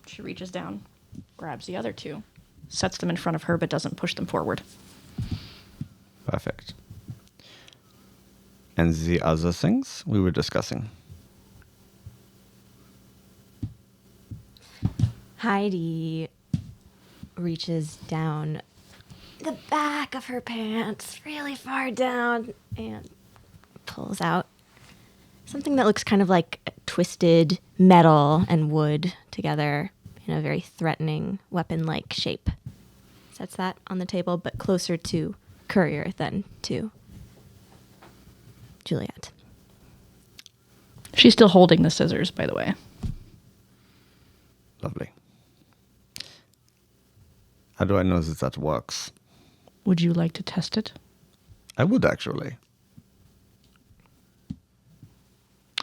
She reaches down, grabs the other two, sets them in front of her, but doesn't push them forward. Perfect. And the other things we were discussing. Heidi reaches down the back of her pants, really far down, and pulls out something that looks kind of like twisted metal and wood together in a very threatening weapon-like shape. Sets that on the table, but closer to Courier than to Juliet. She's still holding the scissors, by the way. Lovely. How do I know that works? Would you like to test it? I would actually.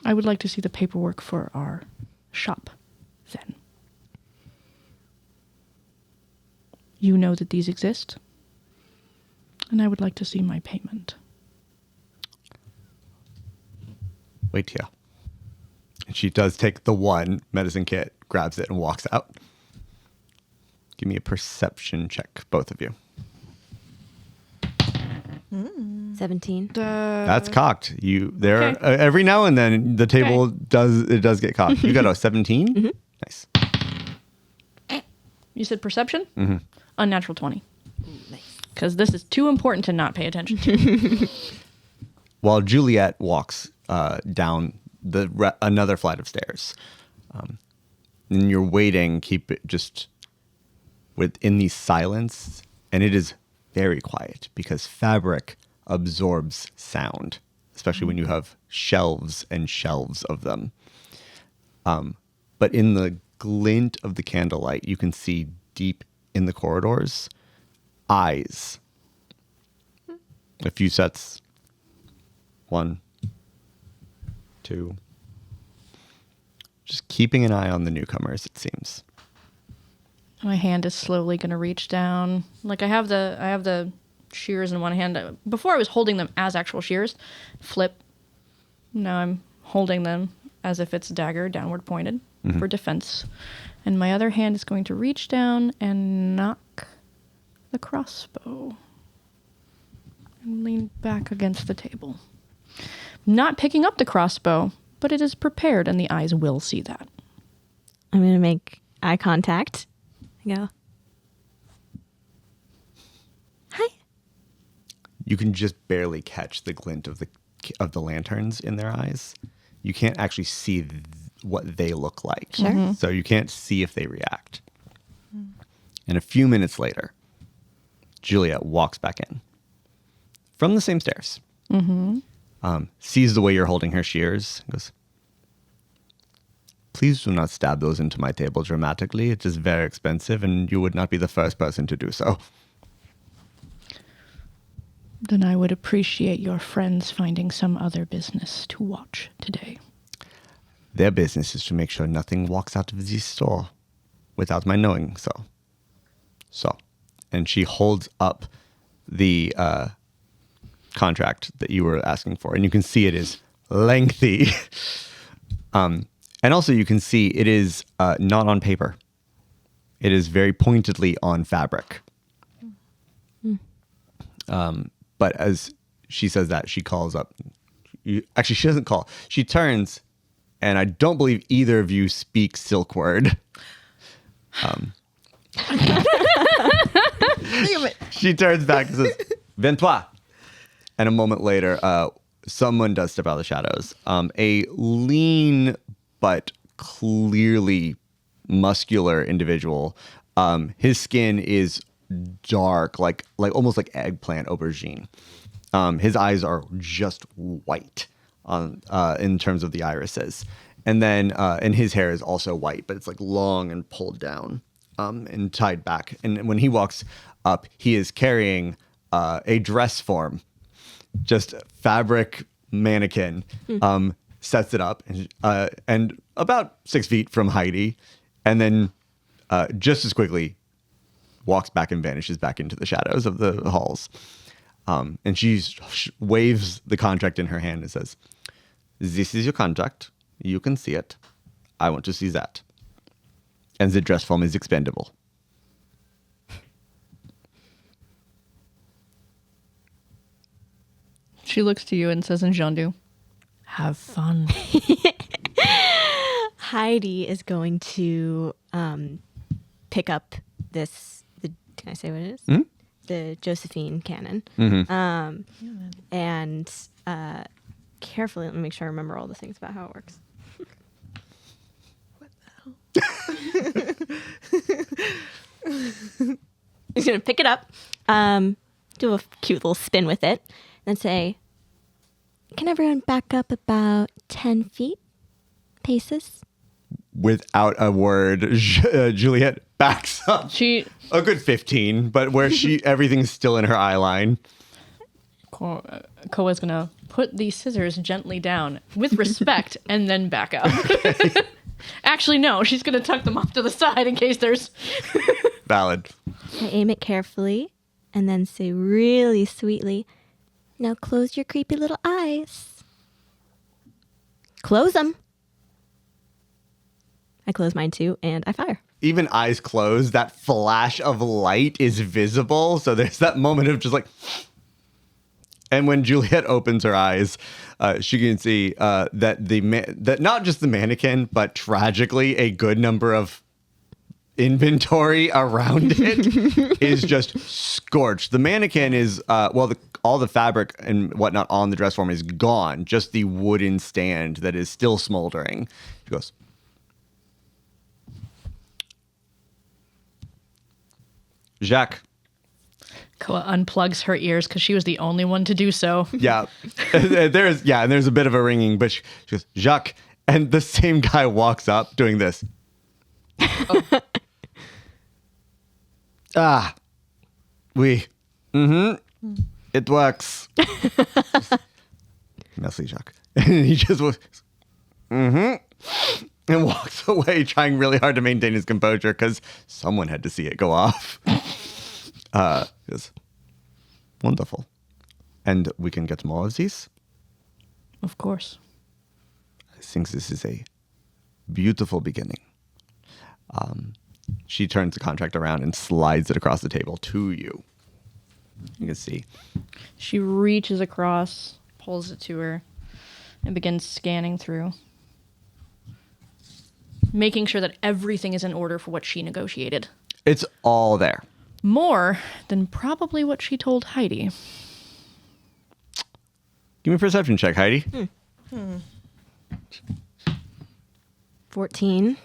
I would like to see the paperwork for our shop, then. You know that these exist, and I would like to see my payment. Wait here. And she does take the one medicine kit, grabs it, and walks out. Give me a perception check, both of you. 17. That's cocked. Okay. Every now and then the table does get cocked. You got a 17? Mm-hmm. Nice. You said perception? Mm-hmm. Unnatural 20. Nice. Because this is too important to not pay attention to. While Juliet walks down another flight of stairs, and you're waiting, keep it just within the silence, and it is very quiet because fabric absorbs sound, especially when you have shelves and shelves of them. But in the glint of the candlelight, you can see deep in the corridors eyes. A few sets. 1, 2. Just keeping an eye on the newcomers, it seems. My hand is slowly going to reach down. Like I have the shears in one hand. Before I was holding them as actual shears. Flip. Now I'm holding them as if it's a dagger, downward pointed, for defense. And my other hand is going to reach down and knock the crossbow. And lean back against the table. Not picking up the crossbow, but it is prepared and the eyes will see that. I'm going to make eye contact. I go, hi. You can just barely catch the glint of the lanterns in their eyes. You can't actually see what they look like. Sure. So you can't see if they react. And a few minutes later, Juliet walks back in from the same stairs. Sees the way you're holding her shears. Goes, please do not stab those into my table dramatically. It is very expensive, and you would not be the first person to do so. Then I would appreciate your friends finding some other business to watch today. Their business is to make sure nothing walks out of this store without my knowing so. So, and she holds up the contract that you were asking for, and you can see it is lengthy. And also you can see it is not on paper. It is very pointedly on fabric. But as she says that, she calls up. Actually, she doesn't call. She turns, and I don't believe either of you speak Silk Word. She turns back and says, "Viens-toi." And a moment later, someone does step out of the shadows. A lean but clearly muscular individual. His skin is dark, like almost like eggplant aubergine. His eyes are just white in terms of the irises. And then and his hair is also white, but it's like long and pulled down and tied back. And when he walks up, he is carrying a dress form, just fabric mannequin, sets it up and about 6 feet from Heidi, and then just as quickly walks back and vanishes back into the shadows of the halls. And she waves the contract in her hand and says, "This is your contract. You can see it. I want to see that. And the dress form is expendable." She looks to you and says in Jandu, "Have fun." Heidi is going to pick up this. Can I say what it is? The Josephine cannon. And carefully, let me make sure I remember all the things about how it works. He's going to pick it up, do a cute little spin with it, and say, "Can everyone back up about 10 feet? Paces?" Without a word, Juliet backs up a good 15, but where everything's still in her eye line. Koa's gonna put the scissors gently down with respect and then back up. Actually, no, she's gonna tuck them off to the side in case there's... Valid. I aim it carefully and then say really sweetly, "Now close your creepy little eyes." Close them. I close mine too, and I fire. Even eyes closed, that flash of light is visible. So there's that moment of just like... And when Juliet opens her eyes, she can see that that not just the mannequin, but tragically a good number of inventory around it is just scorched. The mannequin is, all the fabric and whatnot on the dress form is gone. Just the wooden stand that is still smoldering. She goes, "Jacques." Koa unplugs her ears because she was the only one to do so. Yeah. And there's a bit of a ringing, but she goes, "Jacques." And the same guy walks up doing this. Oh. Oui. It works. Merci, Jacques. And he just was, and walks away, trying really hard to maintain his composure because someone had to see it go off. Yes. Wonderful. And we can get more of these? Of course. I think this is a beautiful beginning. She turns the contract around and slides it across the table to you. You can see. She reaches across, pulls it to her, and begins scanning through, making sure that everything is in order for what she negotiated. It's all there. More than probably what she told Heidi. Give me a perception check, Heidi. 14.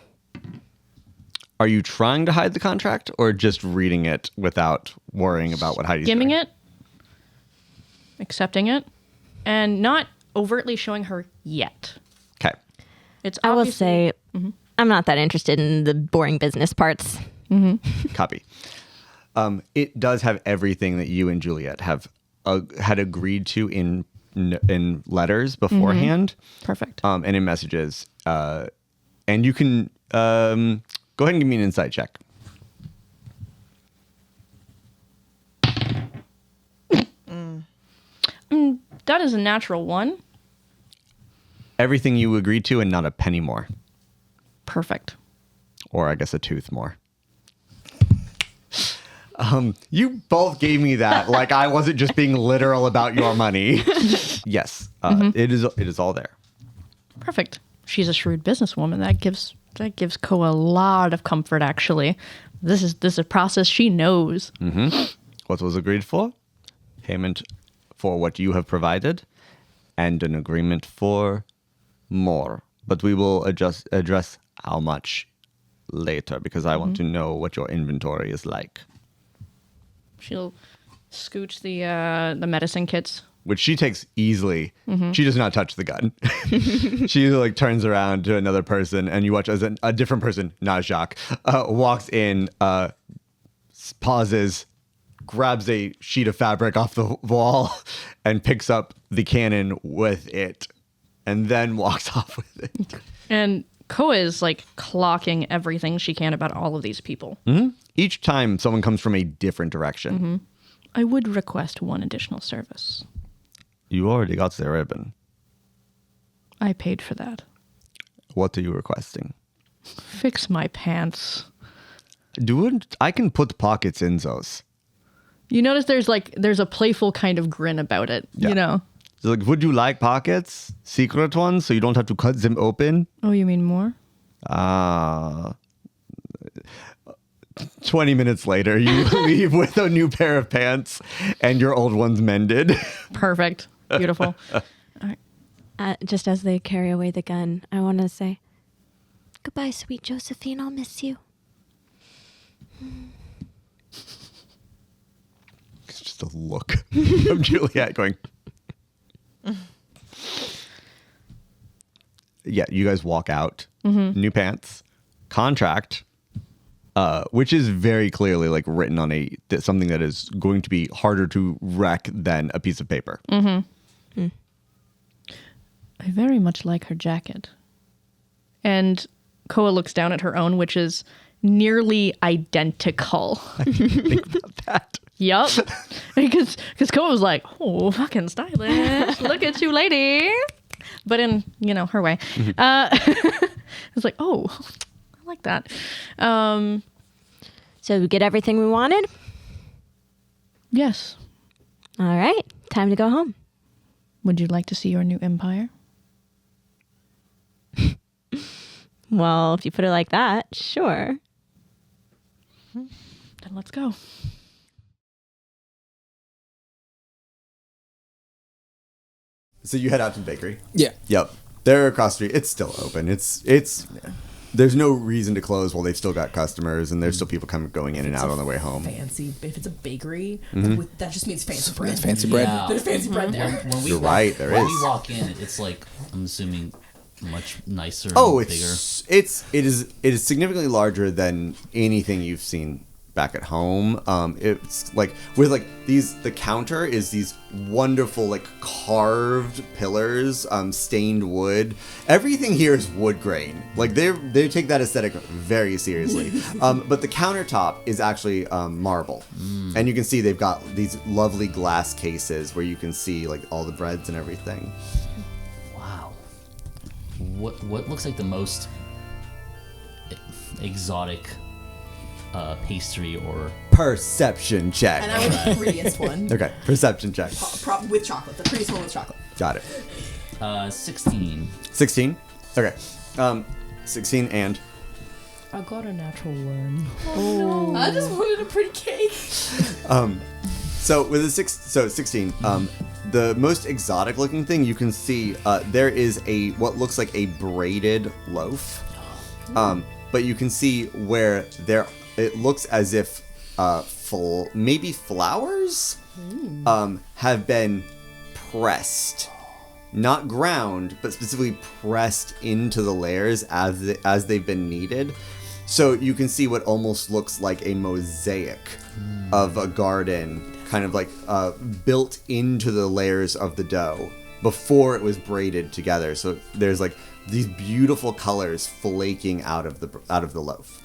Are you trying to hide the contract or just reading it without worrying about what Heidi's Skimming doing? it, accepting it, and not overtly showing her yet. Okay. It's I will obviously- say, I'm not that interested in the boring business parts. Copy. It does have everything that you and Juliet have had agreed to in letters beforehand. Perfect. And in messages. And you can go ahead and give me an insight check. That is a natural one. Everything you agreed to and not a penny more. Perfect. Or I guess a tooth more. You both gave me that like I wasn't just being literal about your money. Yes, it is all there. Perfect. She's a shrewd businesswoman. That gives Ko a lot of comfort. Actually, this is a process she knows. What was agreed for? Payment for what you have provided, and an agreement for more. But we will address how much later because I want to know what your inventory is like. She'll scooch the medicine kits. Which she takes easily. She does not touch the gun. She like turns around to another person, and you watch as a different person, not Jacques, walks in, pauses, grabs a sheet of fabric off the wall, and picks up the cannon with it, and then walks off with it. And Koa is like clocking everything she can about all of these people. Each time someone comes from a different direction. I would request one additional service. You already got the ribbon. I paid for that. What are you requesting? Fix my pants. I can put pockets in those. You notice there's a playful kind of grin about it. Yeah. You know. So, like, would you like pockets? Secret ones, so you don't have to cut them open? Oh, you mean more? 20 minutes later, you leave with a new pair of pants and your old ones mended. Perfect. Beautiful. Just as they carry away the gun, I want to say, goodbye, sweet Josephine. I'll miss you. It's just a look from Juliet going. Yeah, you guys walk out. New pants, contract, which is very clearly like written on something that is going to be harder to wreck than a piece of paper. I very much like her jacket. And Koa looks down at her own, which is nearly identical. I didn't think about that. Yup. Because Koa was like, oh, fucking stylish. Look at you, lady. But in, her way. It's like, oh, I like that. So we get everything we wanted? Yes. All right. Time to go home. Would you like to see your new empire? Well, if you put it like that, sure. Then let's go. So you head out to the bakery? Yeah. Yep. They're across the street. It's still open. It's there's no reason to close while they've still got customers and there's still people going in and out on their way home. Fancy. If it's a bakery, that just means fancy bread. Fancy bread. Yeah. There's fancy bread there. When we You're walk, right, there when is. we walk in, it's like, I'm assuming, much nicer Oh, and bigger. it is significantly larger than anything you've seen back at home. It's like with like the counter is these wonderful like carved pillars, stained wood. Everything here is wood grain. Like they take that aesthetic very seriously. But the countertop is actually marble, and you can see they've got these lovely glass cases where you can see like all the breads and everything. Wow. What looks like the most exotic pastry or perception check. And I was the prettiest one. Okay, perception check. With chocolate. The prettiest one with chocolate. Got it. 16. 16. Okay. 16 and I got a natural one. I just wanted a pretty cake. so with a 16. The most exotic looking thing you can see, there is what looks like a braided loaf. But you can see where it looks as if maybe flowers have been pressed. Not ground, but specifically pressed into the layers as they've been kneaded. So you can see what almost looks like a mosaic of a garden, kind of like built into the layers of the dough before it was braided together. So there's like these beautiful colors flaking out of the loaf.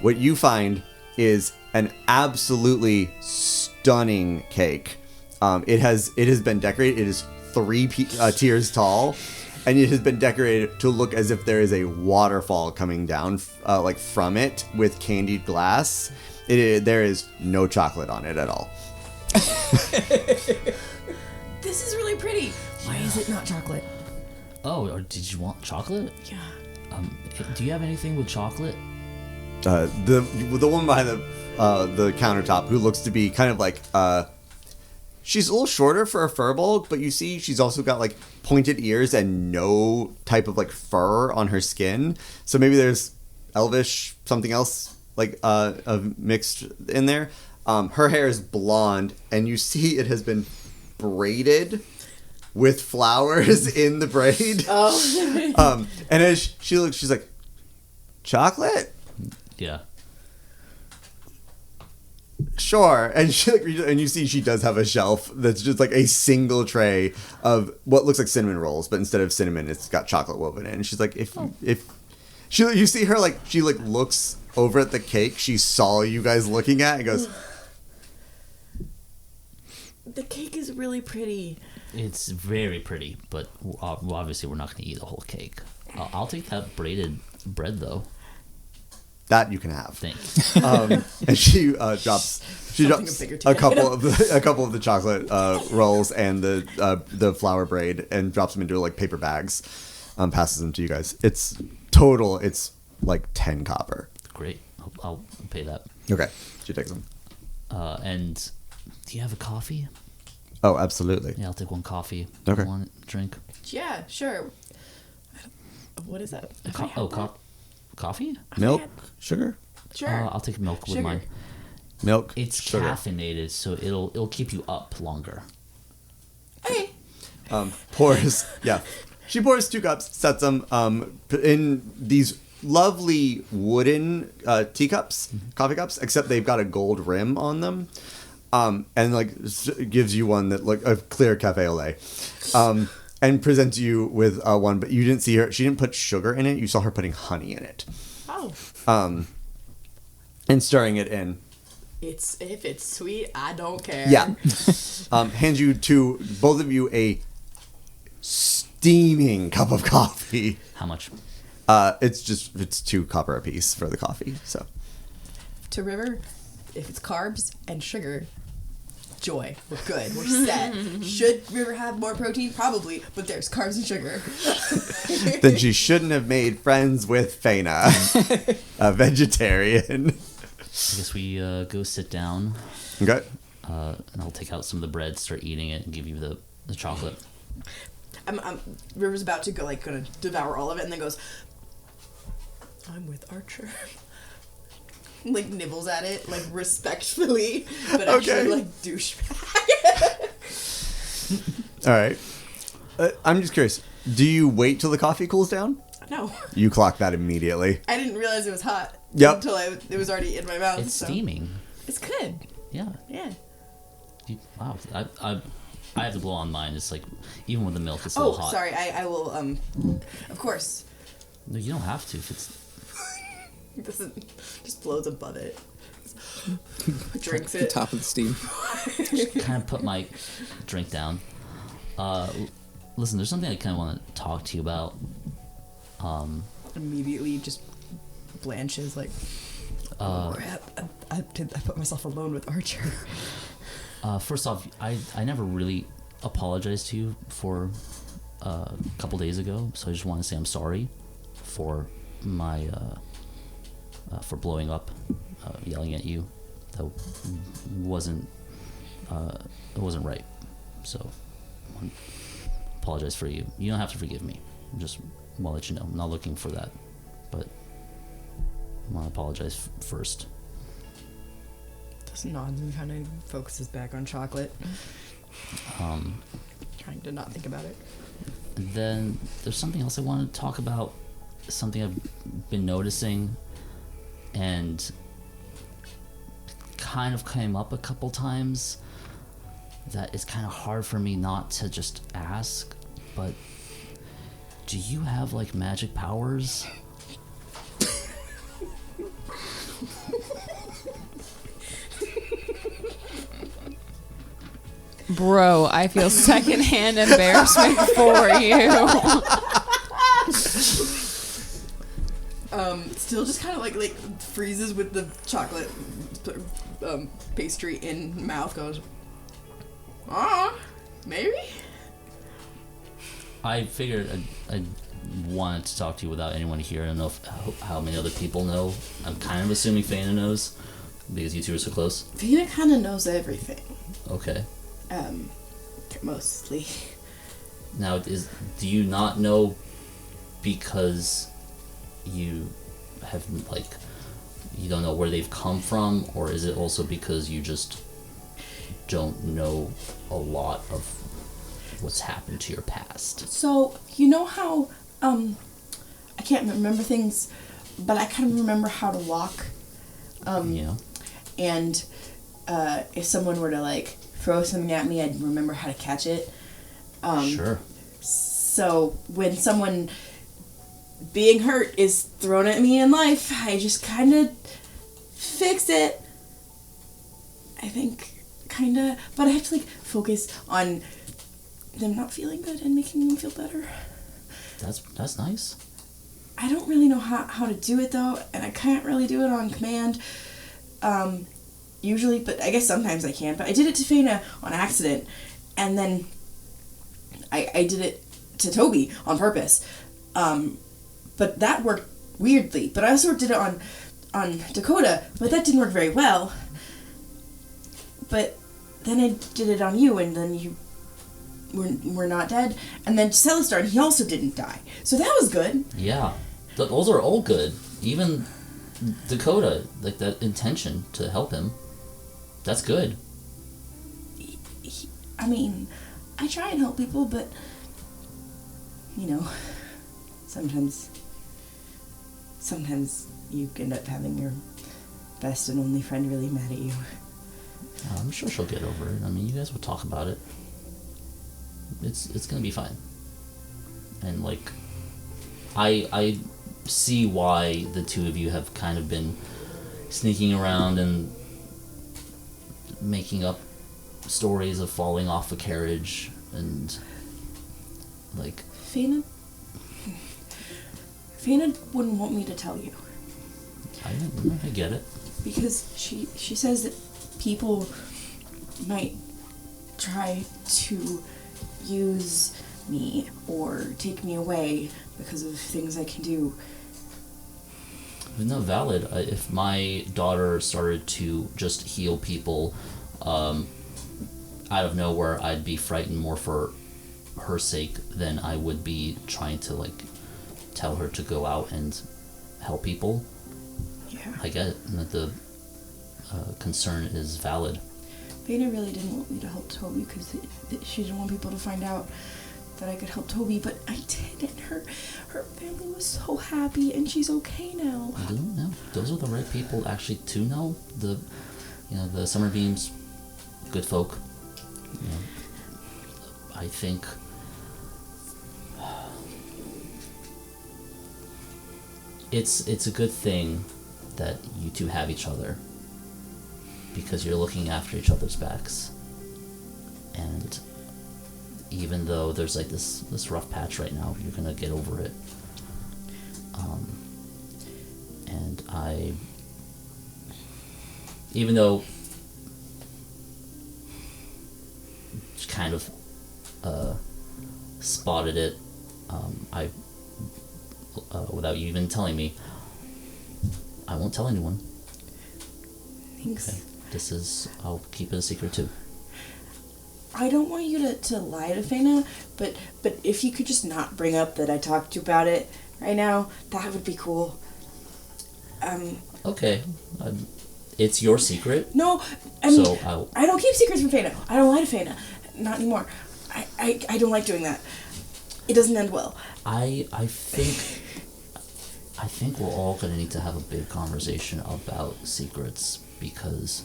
What you find is an absolutely stunning cake. It has been decorated. It is 3 tiers tall, and it has been decorated to look as if there is a waterfall coming down like from it with candied glass. There is no chocolate on it at all. This is really pretty. Why is it not chocolate? Oh, or did you want chocolate? Yeah. Do you have anything with chocolate? The woman behind the countertop, who looks to be kind of like she's a little shorter for a furball, but you see she's also got like pointed ears and no type of like fur on her skin. So maybe there's elvish something else like mixed in there. Her hair is blonde, and you see it has been braided with flowers in the braid. Oh. And as she looks, she's like, chocolate? Yeah. Sure. And you see she does have a shelf that's just like a single tray of what looks like cinnamon rolls, but instead of cinnamon, it's got chocolate woven in. And she's like, you see her like, she like looks over at the cake she saw you guys looking at and goes, the cake is really pretty. It's very pretty, but obviously we're not going to eat the whole cake. I'll take that braided bread, though. That you can have. Thanks. And she drops a couple of the chocolate rolls and the flour braid and drops them into like paper bags. Passes them to you guys. It's like 10 copper. Great. I'll pay that. Okay. She takes them. And do you have a coffee? Oh, absolutely. Yeah, I'll take one coffee. Okay. One drink. Yeah, sure. What is that? Coffee? Milk? Sugar? Sure. I'll take milk with mine. Milk? It's sugar. caffeinated, so it'll keep you up longer. Okay. Pours. Yeah. She pours 2 cups, sets them in these lovely wooden teacups, coffee cups, except they've got a gold rim on them. And like gives you one that like a clear cafe au lait. And presents you with one, but you didn't see her. She didn't put sugar in it. You saw her putting honey in it. Oh. And stirring it in. If it's sweet, I don't care. Yeah. Hands you to both of you a steaming cup of coffee. How much? It's 2 copper a piece for the coffee. So. To River, if it's carbs and sugar, joy. We're good. We're set. Should River have more protein? Probably, but there's carbs and sugar. Then she shouldn't have made friends with Faena, a vegetarian. I guess we go sit down. Okay. And I'll take out some of the bread, start eating it, and give you the chocolate. River's about to go, like, gonna devour all of it, and then goes, I'm with Archer. Like, nibbles at it, like, respectfully, but actually, like, douchebag. All right. I'm just curious. Do you wait till the coffee cools down? No. You clock that immediately. I didn't realize it was hot. Yep. Until it was already in my mouth. It's steaming. It's good. Yeah. Yeah. Wow. I have to blow on mine. It's like, even with the milk, it's a little hot. Sorry. I will, of course. No, you don't have to if it's... Just blows above it. Drinks it. Top of the steam. Kind of put my drink down. Listen, there's something I kind of want to talk to you about. Immediately just blanches like, I put myself alone with Archer. First off, I never really apologized to you for a couple days ago, so I just want to say I'm sorry for my for blowing up, yelling at you. That wasn't it wasn't right. So I apologize for you. You don't have to forgive me. Just want to let you know. I'm not looking for that, but I want to apologize first. Just nods and kind of focuses back on chocolate. Trying to not think about it. And then there's something else I want to talk about. Something I've been noticing, and kind of came up a couple times. That it's kind of hard for me not to just ask, but do you have like magic powers? Bro, I feel secondhand embarrassment for you. Still just kind of like freezes with the chocolate pastry in mouth, goes, maybe? I figured I wanted to talk to you without anyone here. I don't know how many other people know. I'm kind of assuming Faena knows, because you two are so close. Faena kind of knows everything. Okay. Mostly. Now, do you not know because you have, like, you don't know where they've come from, or is it also because you just don't know a lot of what's happened to your past? So, you know how, I can't remember things, but I kind of remember how to walk. Yeah. And, if someone were to, like, throw something at me, I'd remember how to catch it. Sure. So, when someone being hurt is thrown at me in life, I just kind of fix it. I think, kind of, but I have to, like, focus on them not feeling good and making them feel better. That's nice. I don't really know how to do it, though, and I can't really do it on command, usually, but I guess sometimes I can. But I did it to Faena on accident, and then I did it to Tobi on purpose. But that worked weirdly. But I also did it on Dakota, but that didn't work very well. But then I did it on you, and then you were not dead. And then Celestar, he also didn't die. So that was good. Yeah. Those are all good. Even Dakota, like that intention to help him, that's good. I mean, I try and help people, but, you know, sometimes you end up having your best and only friend really mad at you. I'm sure she'll get over it. I mean, you guys will talk about it. It's gonna be fine. And, like, I see why the two of you have kind of been sneaking around and making up stories of falling off a carriage and, like... Faena wouldn't want me to tell you. I get it. Because she says that people might try to use me or take me away because of things I can do. It's not valid. If my daughter started to just heal people out of nowhere, I'd be frightened more for her sake than I would be trying to, like, tell her to go out and help people. Yeah. I get that the concern is valid. Faena really didn't want me to help Tobi because she didn't want people to find out that I could help Tobi, but I did, and her family was so happy, and she's okay now. No, those are the right people actually to know. The Summerbeam's good folk. You know, I think it's a good thing that you two have each other, because you're looking after each other's backs. And even though there's like this rough patch right now, you're gonna get over it. And even though she kind of spotted it, without you even telling me, I won't tell anyone. Thanks. Okay. I'll keep it a secret too. I don't want you to lie to Faena, but if you could just not bring up that I talked to you about it right now, that would be cool. Okay. It's your secret. No, I mean, So I don't keep secrets from Faena. I don't lie to Faena. Not anymore. I don't like doing that. It doesn't end well. I think we're all gonna need to have a big conversation about secrets, because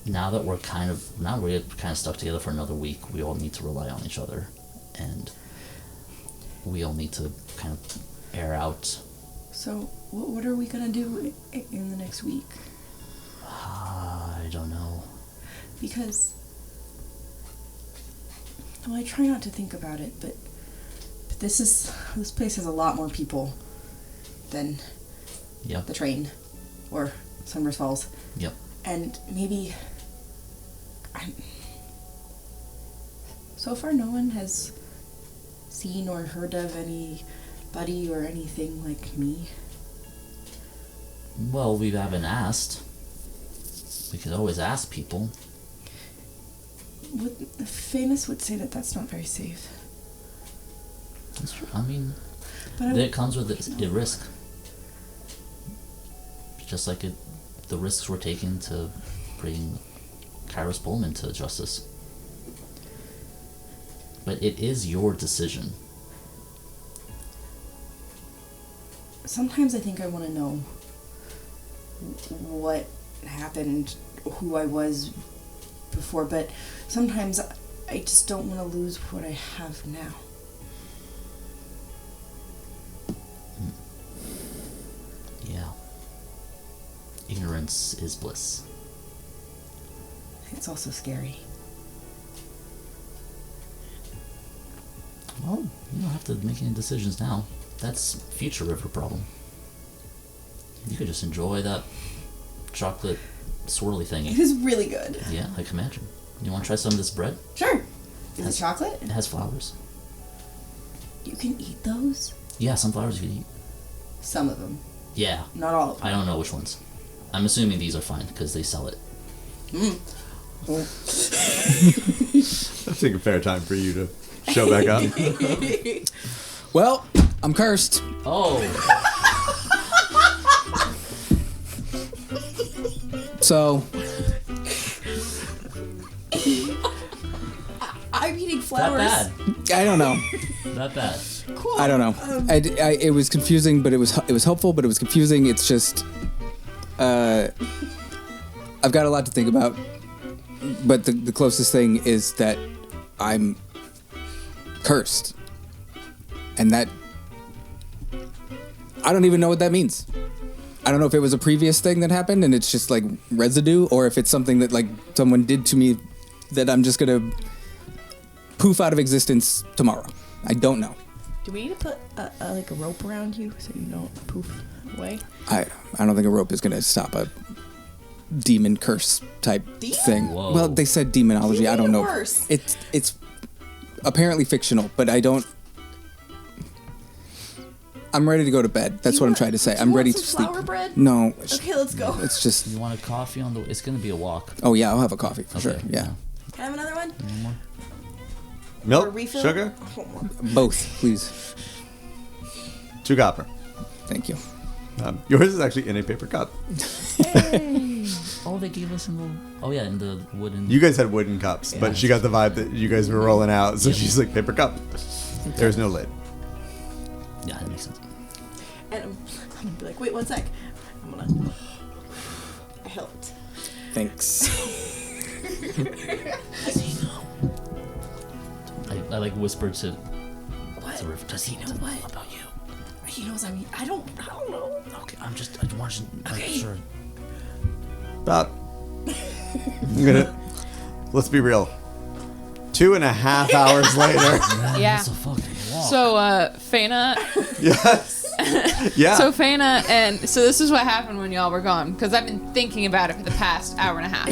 now we're kind of stuck together for another week, we all need to rely on each other, and we all need to kind of air out. So, what are we gonna do in the next week? I don't know. Because, well, I try not to think about it, but this place has a lot more people than Yep. the train or Sunburst Falls. Yep. And maybe so far no one has seen or heard of anybody or anything like me. Well, we haven't asked. We could always ask people. Famous would say that that's not very safe. That's true. I mean, But it comes with a risk. Just like the risks we're taking to bring Kairos Pullman to justice. But it is your decision. Sometimes I think I want to know what happened, who I was before, but sometimes I just don't want to lose what I have now. Yeah. Ignorance is bliss. It's also scary. Well, you don't have to make any decisions now. That's future river problem. You could just enjoy that chocolate swirly It thingy. is really good. Yeah, I can imagine. You want to try some of this bread? Sure. Is Has- it chocolate? It has flowers. You can eat those? Yeah, some flowers you can eat. Some of them. Yeah, Not all of them. I don't know which ones. I'm assuming these are fine because they sell it. I think a fair time for you to show back up. Well, I'm cursed. Oh, So, I'm eating not flowers. bad. I don't know. Not bad. Cool. I don't know. It was confusing, but it was helpful, but it was confusing. It's just, I've got a lot to think about. But the closest thing is that I'm cursed. And that, I don't even know what that means. I don't know if it was a previous thing that happened and it's just like residue, or if it's something that like someone did to me that I'm just gonna poof out of existence tomorrow. I don't know. Do we need to put a rope around you so you don't poof away? I don't think a rope is gonna stop a demon curse type thing. Whoa. Well, they said demonology. I don't know. Worse. It's apparently fictional, but I don't. I'm ready to go to bed. That's what I'm trying to say. I'm ready to sleep. Flour bread? No. Okay, let's go. It's just. You want a coffee on the? It's gonna be a walk. Oh yeah, I'll have a coffee for sure. Okay, Yeah, Can I have another one? Any more? Or Milk, refill? sugar, both, please. 2 copper. Thank you. Yours is actually in a paper cup. Oh, they gave us a little. Oh yeah, in the wooden. You guys had wooden cups, but she got the vibe that you guys were rolling out, so she's like, paper cup. There's no lid. Yeah, that makes sense. And I'm gonna be like, wait, 1 sec. I'm gonna. I helped. Thanks. I like whispered to. What? River, does he know what about you? He knows I mean, I don't know. Okay, I want you to make Okay. sure. Stop. Let's be real. 2.5 hours later. Yeah. It's a fucking walk. So, Faena Yes. Yeah. So Faena and so this is what happened when y'all were gone because I've been thinking about it for the past hour and a half.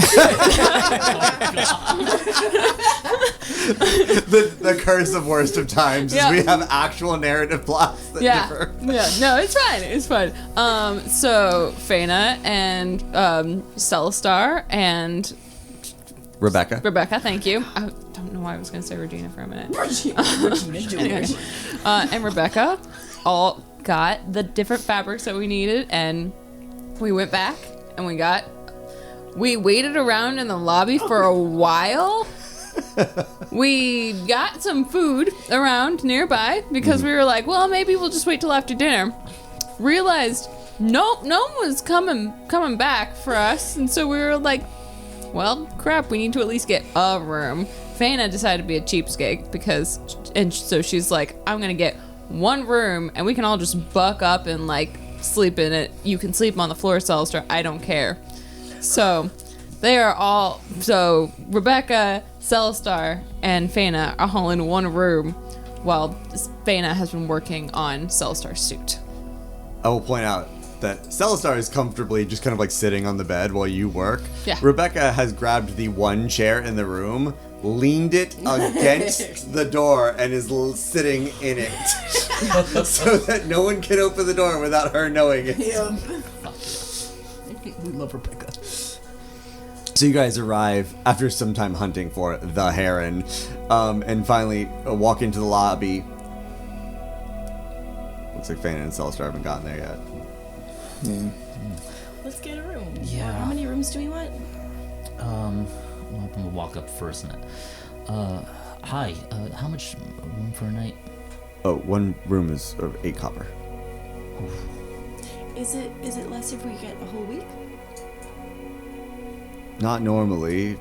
the curse of worst of times Yeah. is we have actual narrative plots that differ. Yeah, no, it's fine. It's fine. So Faena and Celestar and Rebecca. thank you. I don't know why I was going to say Regina for a minute. Regina, do Anyway, it. and Rebecca all got the different fabrics that we needed, and we went back and we waited around in the lobby for a while. We got some food around nearby because we were like, well, maybe we'll just wait till after dinner. Realized no one was coming back for us, and so we were like, well, crap, we need to at least get a room. Faena decided to be a cheapskate and so she's like, I'm gonna get one room and we can all just buck up and like sleep in it. You can sleep on the floor, Celestar. I don't care. So Rebecca, Celestar, and Faena are all in one room while Faena has been working on Celestar's suit. I will point out that Celestar is comfortably just kind of like sitting on the bed while you work. Yeah. Rebecca has grabbed the one chair in the room, leaned it against the door, and is sitting in it. So that no one can open the door without her knowing it. Yeah. We love Rebecca. So you guys arrive after some time hunting for the heron, and finally walk into the lobby. Looks like Faena and Celestar haven't gotten there yet. Yeah. Let's get a room. Yeah. How many rooms do we want? I'm gonna walk up first and hi, how much room for a night? Oh, one room is 8 copper. Is it less if we get a whole week? Not normally.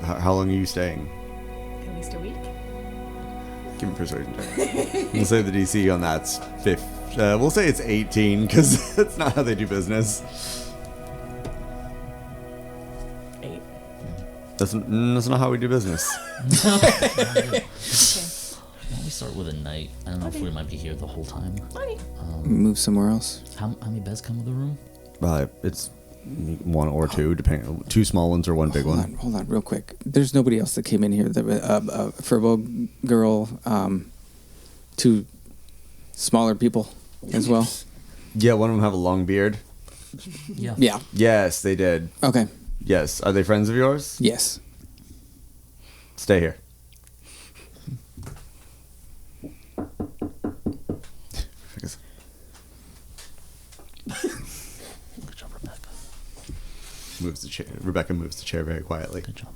How long are you staying? At least a week? Give me a persuasion check. We'll say the DC on that's 5. We'll say it's 18 because that's not how they do business. 8. That's not how we do business. Why don't we start with a night? I don't know if we might be here the whole time. Okay. Move somewhere else. How many beds come with the room? It's 1 or 2, depending. 2 small ones or 1 big one. Hold on, real quick. There's nobody else that came in here. The Furbo girl, 2 smaller people as well. Yeah, one of them have a long beard. Yeah. Yeah. Yes, they did. Okay. Yes. Are they friends of yours? Yes. Stay here. Good job, Rebecca. Moves the chair. Rebecca moves the chair very quietly. Good job.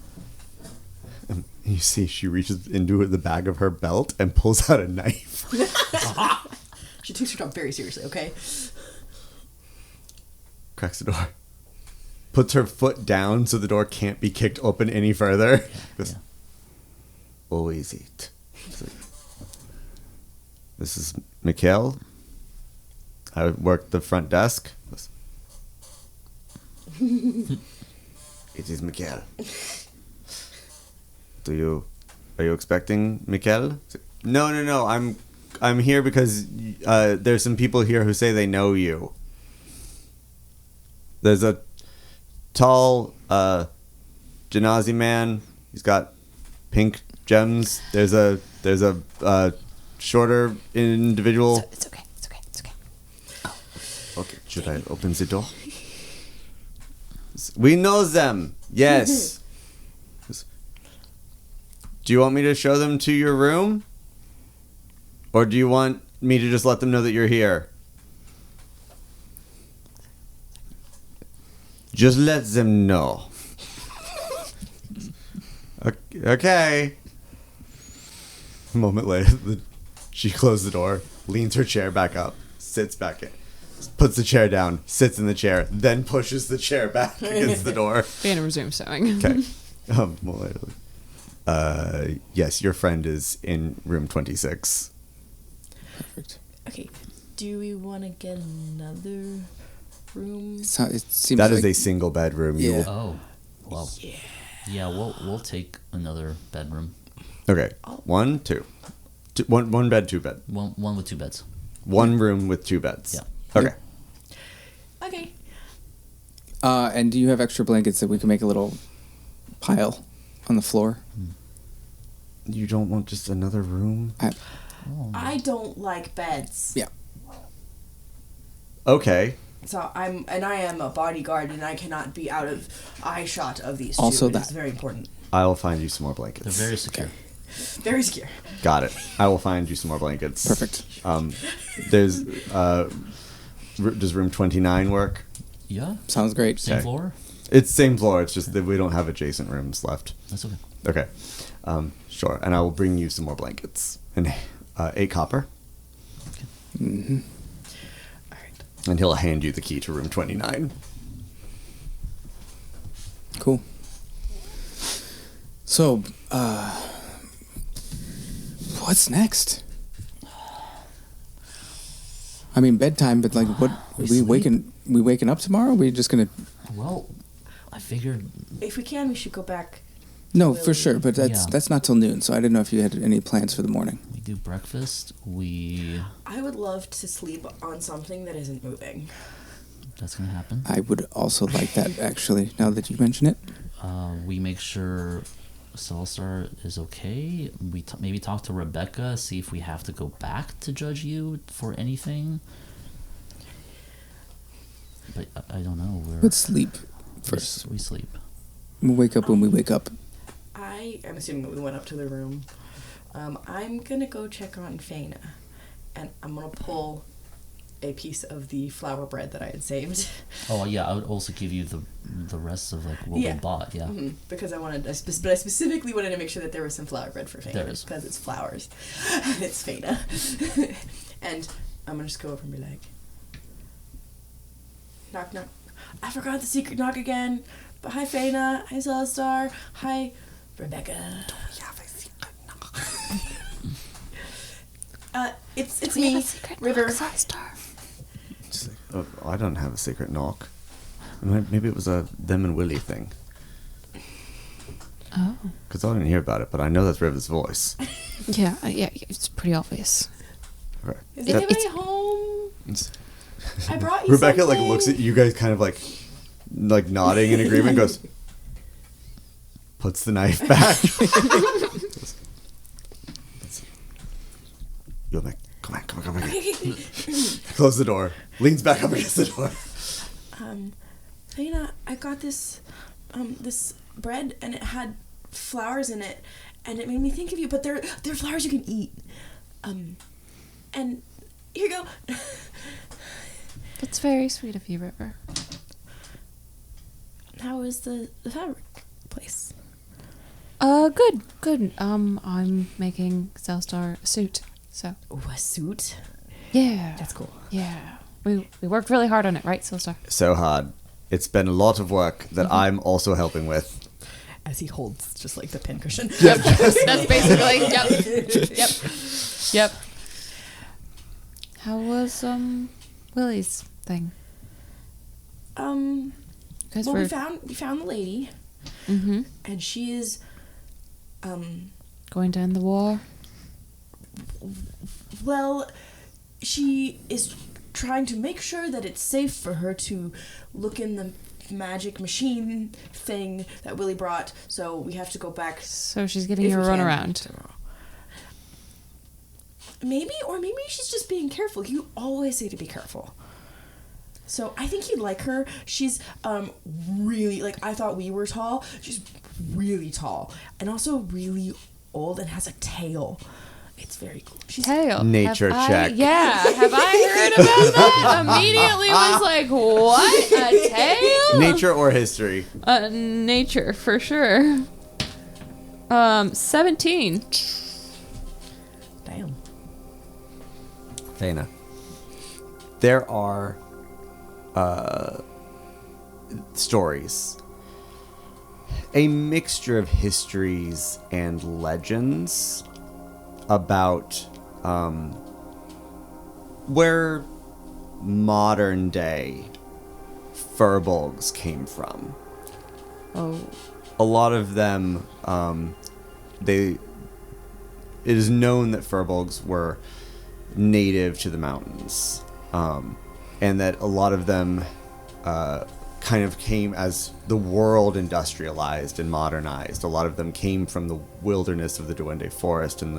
And you see she reaches into the bag of her belt and pulls out a knife. She takes her job very seriously, okay? Cracks the door. Puts her foot down so the door can't be kicked open any further. Goes, always eat. This is Mikhail. I work the front desk. Goes, it is Mikhail. Are you expecting Mikhail? No. I'm here because there's some people here who say they know you. There's a tall Genasi man. He's got pink gems. There's a shorter individual. It's okay. Okay, should I open the door? We know them. Yes. Do you want me to show them to your room? Or do you want me to just let them know that you're here? Just let them know. Okay. A moment later, she closed the door, leans her chair back up, sits back in, puts the chair down, sits in the chair, then pushes the chair back against the door. Faena resumes sewing. Okay. Well, yes, your friend is in room 26. Perfect. Okay. Do we want to get another room? So it seems That like is a single bedroom. You Yeah. will- Oh, well. Yeah, we'll take another bedroom. Okay. 1, 2. One bed, 2 bed. One with 2 beds. One room with 2 beds. Yeah. Okay. Okay. And do you have extra blankets that we can make a little pile on the floor? You don't want just another room? I don't like beds. Yeah. Okay. So I am a bodyguard, and I cannot be out of eye shot of these two. Also It's that. very important. I will find you some more They're blankets. very secure. Very secure. Got it. I will find you some more blankets. Perfect. There's does room 29 work? Yeah. Sounds great. Same Okay. floor. It's same floor. It's just that we don't have adjacent rooms left. That's okay. Okay. Sure. And I will bring you some more blankets and 8 copper. Mm-hmm. All right. And he'll hand you the key to room 29. Cool. So, what's next? I mean, bedtime, but like, what? We waking up tomorrow? Are we just gonna? Well, I figured. If we can, we should go back. No, for sure, but Yeah. that's not till noon. So I didn't know if you had any plans for the morning. We do breakfast. I would love to sleep on something that isn't moving. That's gonna happen. I would also like that, actually. Now that you mention it, We make sure Cellstar is okay. We maybe talk to Rebecca, see if we have to go back to judge you for anything. But I don't know. let's sleep first. We sleep. We'll wake up when we wake up. I am assuming that we went up to the room. I'm gonna go check on Faena, and I'm gonna pull a piece of the flour bread that I had saved. Oh yeah, I would also give you the rest of like what Yeah. we bought. Yeah. Mhm, because but I specifically wanted to make sure that there was some flour bread for There Faena is. because it's flowers, and it's Faena. And I'm gonna just go over and be like, knock knock. I forgot the secret knock again. But hi Faena, hi Celestar, hi Rebecca. Do we have a secret knock? It's me, River. It's like, oh, I don't have a secret knock. Maybe it was a them and Willie thing. Oh. Because I didn't hear about it, but I know that's River's voice. Yeah, it's pretty obvious. Okay. Is That- anybody home? it's- I brought you Rebecca something. like looks at you guys kind of like nodding in agreement, goes, puts the knife back. You'll make, come on. Close the door. Leans back up against the door. Faena, I got this this bread and it had flowers in it and it made me think of you, but they're flowers you can eat. And here you go. That's very sweet of you, River. How is the fabric place? Good. I'm making Cellstar a suit. So Oh, a suit? yeah, That's cool. yeah. We worked really hard on it, right, Cellstar? So hard. It's been a lot of work that I'm also helping with. As he holds just like the pincushion. That's basically yep. How was Willie's thing? Guys Well, were we found the lady, and she is going to end the war. well, she is trying to make sure that it's safe for her to look in the magic machine thing that Willie brought, so we have to go back. So she's getting If you a we can. runaround. Maybe she's just being careful. You always say to be careful. So I think you'd like her. She's really, like, I thought we were tall. She's really tall and also really old and has a tail. It's very cool. She's Tail. Nature Have check. Have I heard about that? Immediately was like, what? A tail? Nature or history? Nature, for sure. 17. damn. Faena. There are stories. A mixture of histories and legends about where modern day furbolgs came from. Oh. A lot of them, it is known that furbolgs were native to the mountains, and that a lot of them kind of came as the world industrialized and modernized. A lot of them came from the wilderness of the Duende Forest and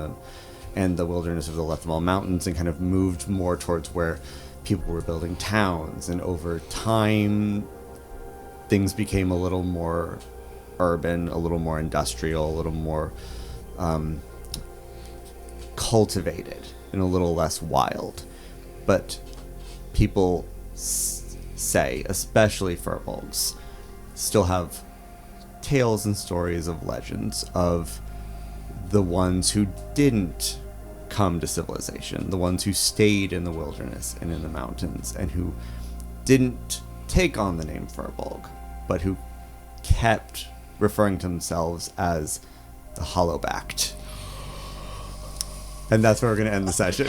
the wilderness of the Lethamal Mountains, and kind of moved more towards where people were building towns. And over time, things became a little more urban, a little more industrial, a little more cultivated, and a little less wild. But people say, especially furbolgs, still have tales and stories of legends of the ones who didn't come to civilization, the ones who stayed in the wilderness and in the mountains, and who didn't take on the name furbolg, but who kept referring to themselves as the Hollowbacked. And that's where we're going to end the session.